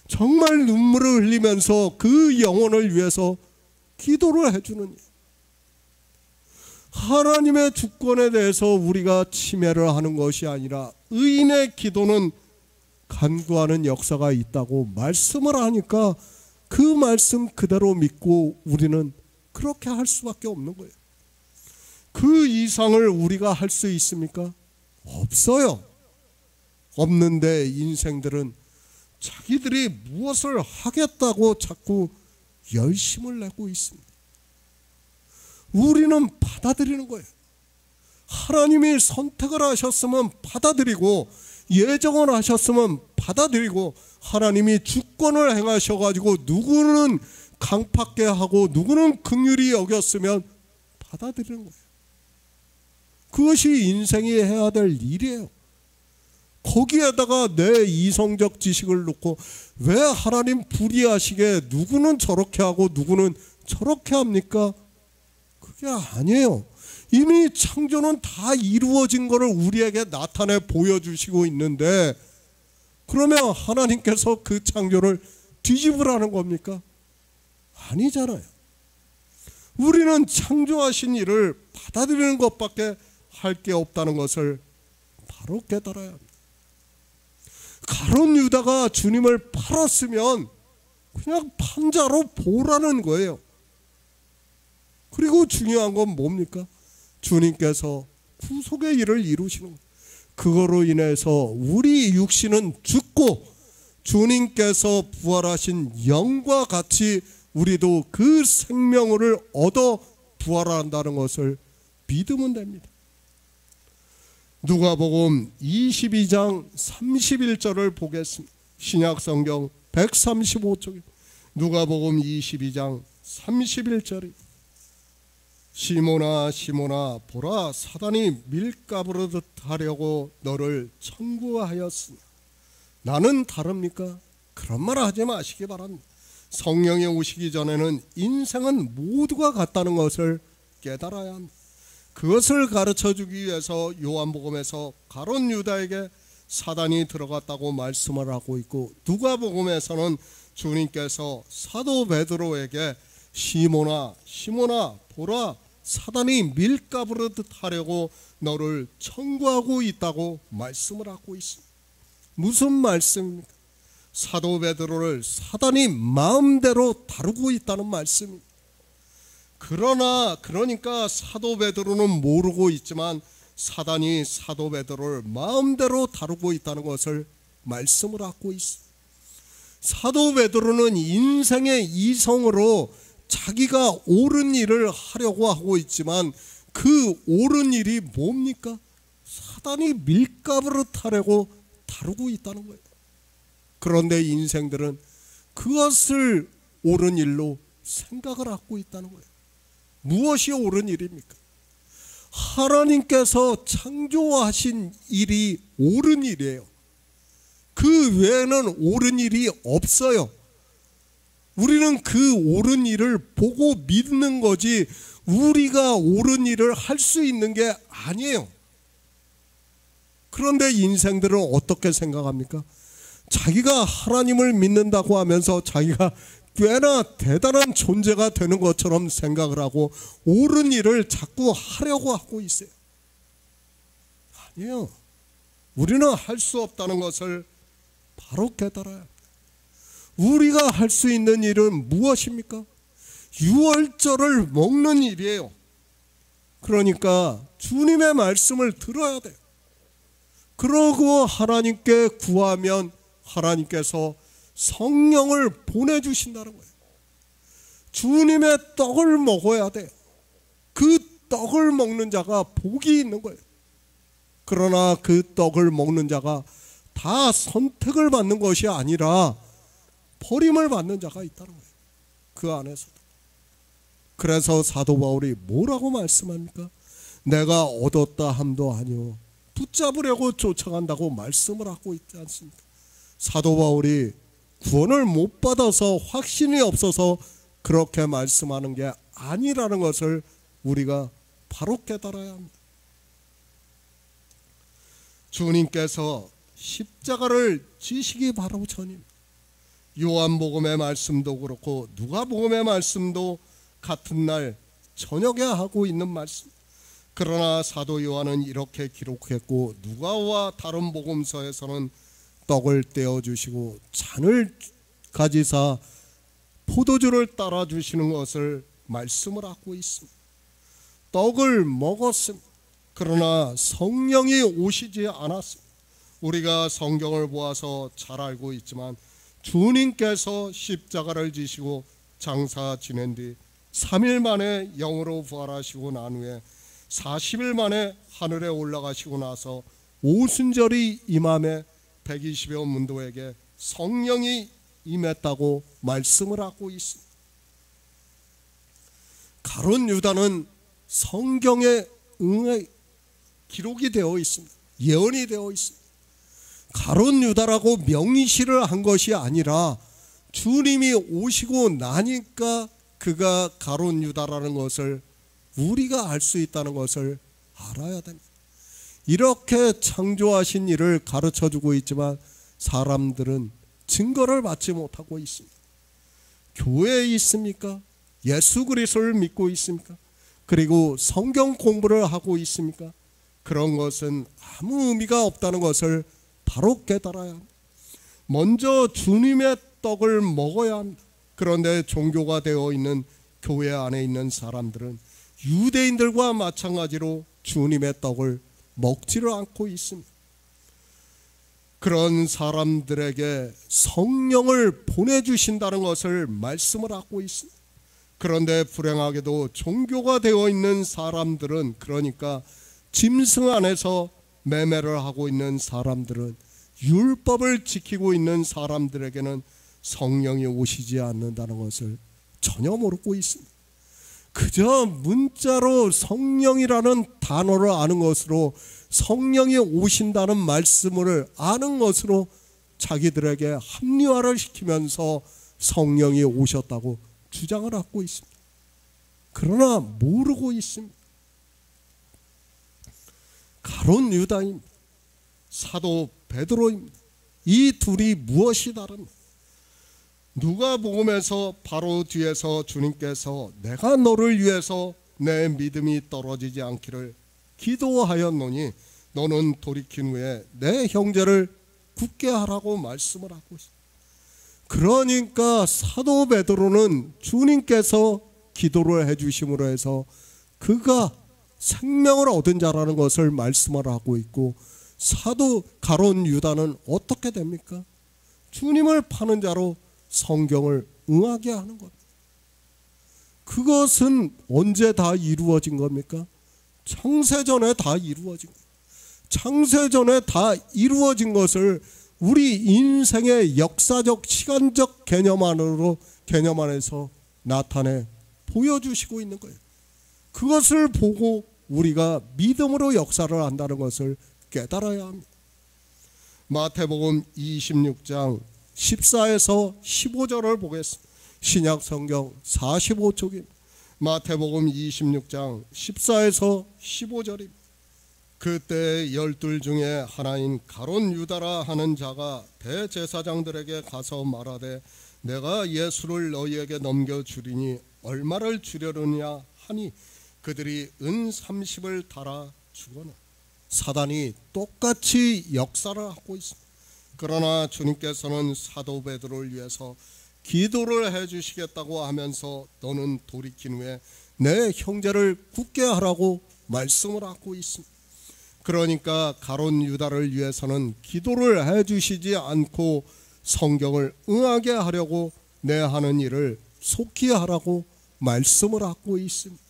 정말 눈물을 흘리면서 그 영혼을 위해서 기도를 해주는 일. 하나님의 주권에 대해서 우리가 침해를 하는 것이 아니라 의인의 기도는 간구하는 역사가 있다고 말씀을 하니까 그 말씀 그대로 믿고 우리는 그렇게 할 수밖에 없는 거예요. 그 이상을 우리가 할 수 있습니까? 없어요. 없는데 인생들은 자기들이 무엇을 하겠다고 자꾸 열심을 내고 있습니다. 우리는 받아들이는 거예요. 하나님이 선택을 하셨으면 받아들이고 예정을 하셨으면 받아들이고 하나님이 주권을 행하셔가지고 누구는 강팍게 하고 누구는 긍휼히 여겼으면 받아들이는 거예요. 그것이 인생이 해야 될 일이에요. 거기에다가 내 이성적 지식을 놓고 왜 하나님 불의하시게 누구는 저렇게 하고 누구는 저렇게 합니까? 그게 아니에요. 이미 창조는 다 이루어진 것을 우리에게 나타내 보여주시고 있는데, 그러면 하나님께서 그 창조를 뒤집으라는 겁니까? 아니잖아요. 우리는 창조하신 일을 받아들이는 것밖에 할 게 없다는 것을 바로 깨달아야 합니다. 가룟 유다가 주님을 팔았으면 그냥 판자로 보라는 거예요. 그리고 중요한 건 뭡니까? 주님께서 구속의 일을 이루시는 거예요. 그거로 인해서 우리 육신은 죽고 주님께서 부활하신 영과 같이 우리도 그 생명을 얻어 부활한다는 것을 믿으면 됩니다. 누가복음 22장 31절을 보겠습니다. 신약성경 135쪽에 누가복음 22장 31절이 시몬아 시몬아 보라 사단이 밀가부르듯 하려고 너를 청구하였으나 나는 다릅니까? 그런 말 하지 마시기 바랍니다. 성령이 오시기 전에는 인생은 모두가 같다는 것을 깨달아야 합니다. 그것을 가르쳐주기 위해서 요한복음에서 가룟 유다에게 사단이 들어갔다고 말씀을 하고 있고, 누가복음에서는 주님께서 사도 베드로에게 시몬아 시몬아 보라 사단이 밀가부르듯 하려고 너를 청구하고 있다고 말씀을 하고 있습니다. 무슨 말씀입니까? 사도 베드로를 사단이 마음대로 다루고 있다는 말씀입니다. 그러니까 사도 베드로는 모르고 있지만 사단이 사도 베드로를 마음대로 다루고 있다는 것을 말씀을 하고 있습니다. 사도 베드로는 인생의 이성으로 자기가 옳은 일을 하려고 하고 있지만 그 옳은 일이 뭡니까? 사단이 밀가부르듯 하려고 다루고 있다는 거예요. 그런데 인생들은 그것을 옳은 일로 생각을 하고 있다는 거예요. 무엇이 옳은 일입니까? 하나님께서 창조하신 일이 옳은 일이에요. 그 외에는 옳은 일이 없어요. 우리는 그 옳은 일을 보고 믿는 거지 우리가 옳은 일을 할 수 있는 게 아니에요. 그런데 인생들은 어떻게 생각합니까? 자기가 하나님을 믿는다고 하면서 자기가 꽤나 대단한 존재가 되는 것처럼 생각을 하고 옳은 일을 자꾸 하려고 하고 있어요. 아니에요. 우리는 할 수 없다는 것을 바로 깨달아야 합니다. 우리가 할 수 있는 일은 무엇입니까? 유월절을 먹는 일이에요. 그러니까 주님의 말씀을 들어야 돼요. 그러고 하나님께 구하면 하나님께서 성령을 보내주신다는 거예요. 주님의 떡을 먹어야 돼요. 그 떡을 먹는 자가 복이 있는 거예요. 그러나 그 떡을 먹는 자가 다 선택을 받는 것이 아니라 버림을 받는 자가 있다는 거예요. 그 안에서도. 그래서 사도 바울이 뭐라고 말씀합니까? 내가 얻었다 함도 아니오 붙잡으려고 쫓아간다고 말씀을 하고 있지 않습니까? 사도 바울이 구원을 못 받아서 확신이 없어서 그렇게 말씀하는 게 아니라는 것을 우리가 바로 깨달아야 합니다. 주님께서 십자가를 지시기 바로 전입니다. 요한복음의 말씀도 그렇고 누가복음의 말씀도 같은 날 저녁에 하고 있는 말씀. 그러나 사도 요한은 이렇게 기록했고 누가와 다른 복음서에서는 떡을 떼어주시고 잔을 가지사 포도주를 따라 주시는 것을 말씀을 하고 있습니다. 떡을 먹었습니다. 그러나 성령이 오시지 않았습니다. 우리가 성경을 보아서 잘 알고 있지만 주님께서 십자가를 지시고 장사 지낸 뒤 3일 만에 영으로 부활하시고 난 후에 40일 만에 하늘에 올라가시고 나서 오순절이 임함에 120여 문도에게 성령이 임했다고 말씀을 하고 있습니다. 가룟 유다는 성경에 기록이 되어 있습니다. 예언이 되어 있습니다. 가룟 유다라고 명시를 한 것이 아니라 주님이 오시고 나니까 그가 가룟 유다라는 것을 우리가 알 수 있다는 것을 알아야 됩니다. 이렇게 창조하신 이를 가르쳐주고 있지만 사람들은 증거를 받지 못하고 있습니다. 교회에 있습니까? 예수 그리스도를 믿고 있습니까? 그리고 성경 공부를 하고 있습니까? 그런 것은 아무 의미가 없다는 것을 바로 깨달아야 합니다. 먼저 주님의 떡을 먹어야 합니다. 그런데 종교가 되어 있는 교회 안에 있는 사람들은 유대인들과 마찬가지로 주님의 떡을 먹지를 않고 있습니다. 그런 사람들에게 성령을 보내주신다는 것을 말씀을 하고 있습니다. 그런데 불행하게도 종교가 되어 있는 사람들은, 그러니까 짐승 안에서 매매를 하고 있는 사람들은, 율법을 지키고 있는 사람들에게는 성령이 오시지 않는다는 것을 전혀 모르고 있습니다. 그저 문자로 성령이라는 단어를 아는 것으로, 성령이 오신다는 말씀을 아는 것으로 자기들에게 합리화를 시키면서 성령이 오셨다고 주장을 하고 있습니다. 그러나 모르고 있습니다. 가룟 유다입니다. 사도 베드로입니다. 이 둘이 무엇이 다릅니까? 누가복음에서 바로 뒤에서 주님께서 내가 너를 위해서 내 믿음이 떨어지지 않기를 기도하였노니 너는 돌이킨 후에 내 형제를 굳게 하라고 말씀을 하고 있습니다. 그러니까 사도 베드로는 주님께서 기도를 해주심으로 해서 그가 생명을 얻은 자라는 것을 말씀을 하고 있고, 사도 가룟 유다는 어떻게 됩니까? 주님을 파는 자로 성경을 응하게 하는 겁니다. 그것은 언제 다 이루어진 겁니까? 창세전에 다 이루어진 거예요. 창세전에 다 이루어진 것을 우리 인생의 역사적 시간적 개념 안에서 나타내 보여주시고 있는 거예요. 그것을 보고 우리가 믿음으로 역사를 한다는 것을 깨달아야 합니다. 마태복음 26장 14에서 15절을 보겠습니다. 신약 성경 45쪽입니다. 마태복음 26장 14에서 15절입니다. 그때 12 중에 하나인 가룟 유다라 하는 자가 대제사장들에게 가서 말하되 내가 예수를 너희에게 넘겨주리니 얼마를 주려느냐 하니 그들이 은 30을 달아 주거나. 사단이 똑같이 역사를 하고 있습니다. 그러나 주님께서는 사도 베드로를 위해서 기도를 해주시겠다고 하면서 너는 돌이킨 후에 내 형제를 굳게 하라고 말씀을 하고 있습니다. 그러니까 가룟 유다를 위해서는 기도를 해주시지 않고 성경을 응하게 하려고 내 하는 일을 속히 하라고 말씀을 하고 있습니다.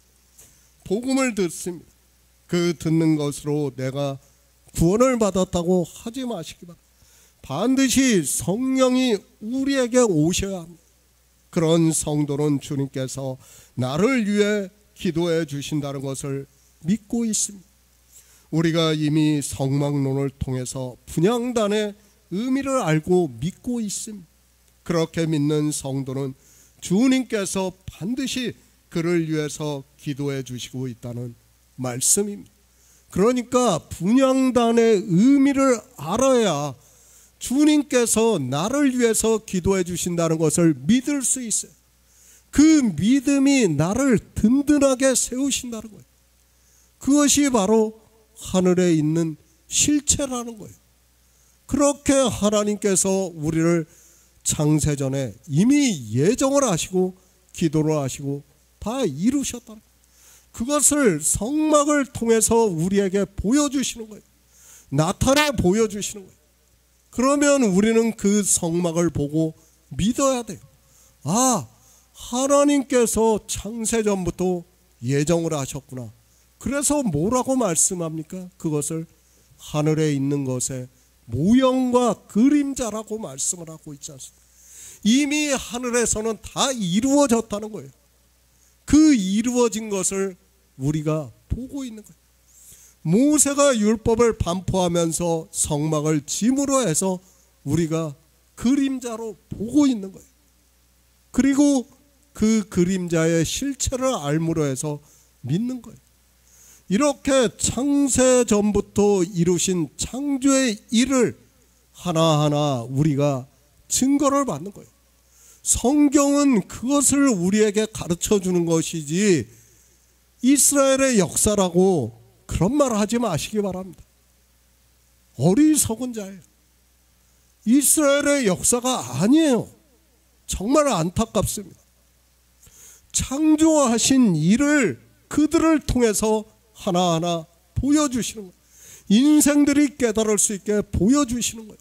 복음을 듣습니다. 그 듣는 것으로 내가 구원을 받았다고 하지 마시기 바랍니다. 반드시 성령이 우리에게 오셔야 합니다. 그런 성도는 주님께서 나를 위해 기도해 주신다는 것을 믿고 있습니다. 우리가 이미 성막론을 통해서 분향단의 의미를 알고 믿고 있습니다. 그렇게 믿는 성도는 주님께서 반드시 그를 위해서 기도해 주시고 있다는 말씀입니다. 그러니까 분향단의 의미를 알아야 주님께서 나를 위해서 기도해 주신다는 것을 믿을 수 있어요. 그 믿음이 나를 든든하게 세우신다는 거예요. 그것이 바로 하늘에 있는 실체라는 거예요. 그렇게 하나님께서 우리를 창세전에 이미 예정을 하시고 기도를 하시고 다 이루셨다는 거예요. 그것을 성막을 통해서 우리에게 보여주시는 거예요. 나타내 보여주시는 거예요. 그러면 우리는 그 성막을 보고 믿어야 돼요. 아, 하나님께서 창세전부터 예정을 하셨구나. 그래서 뭐라고 말씀합니까? 그것을 하늘에 있는 것의 모형과 그림자라고 말씀을 하고 있지 않습니까? 이미 하늘에서는 다 이루어졌다는 거예요. 그 이루어진 것을 우리가 보고 있는 거예요. 모세가 율법을 반포하면서 성막을 짐으로 해서 우리가 그림자로 보고 있는 거예요. 그리고 그 그림자의 실체를 알므로 해서 믿는 거예요. 이렇게 창세 전부터 이루신 창조의 일을 하나하나 우리가 증거를 받는 거예요. 성경은 그것을 우리에게 가르쳐 주는 것이지 이스라엘의 역사라고 그런 말 하지 마시기 바랍니다. 어리석은 자예요. 이스라엘의 역사가 아니에요. 정말 안타깝습니다. 창조하신 일을 그들을 통해서 하나하나 보여주시는 거예요. 인생들이 깨달을 수 있게 보여주시는 거예요.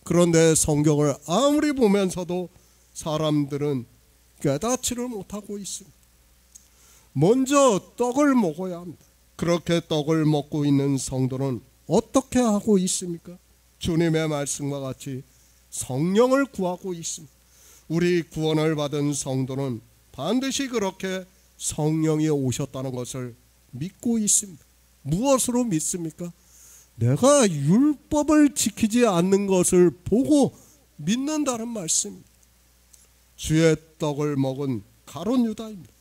그런데 성경을 아무리 보면서도 사람들은 깨닫지를 못하고 있습니다. 먼저 떡을 먹어야 합니다. 그렇게 떡을 먹고 있는 성도는 어떻게 하고 있습니까? 주님의 말씀과 같이 성령을 구하고 있습니다. 우리 구원을 받은 성도는 반드시 그렇게 성령이 오셨다는 것을 믿고 있습니다. 무엇으로 믿습니까? 내가 율법을 지키지 않는 것을 보고 믿는다는 말씀입니다. 주의 떡을 먹은 가룟 유다입니다.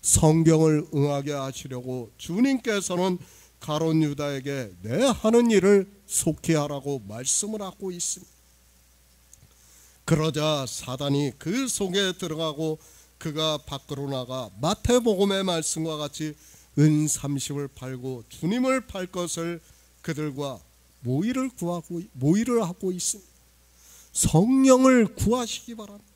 성경을 응하게 하시려고 주님께서는 가룟 유다에게 내 하는 일을 속히 하라고 말씀을 하고 있습니다. 그러자 사단이 그 속에 들어가고 그가 밖으로 나가 마태복음의 말씀과 같이 은 30을 팔고 주님을 팔 것을 그들과 모의를 하고 있습니다. 성령을 구하시기 바랍니다.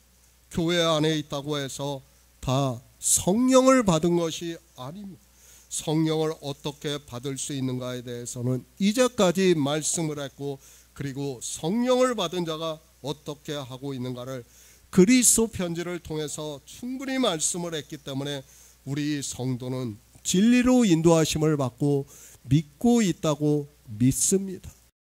교회 안에 있다고 해서 다 성령을 받은 것이 아닙니다. 성령을 어떻게 받을 수 있는가에 대해서는 이제까지 말씀을 했고, 그리고 성령을 받은 자가 어떻게 하고 있는가를 그리스도 편지를 통해서 충분히 말씀을 했기 때문에 우리 성도는 진리로 인도하심을 받고 믿고 있다고 믿습니다.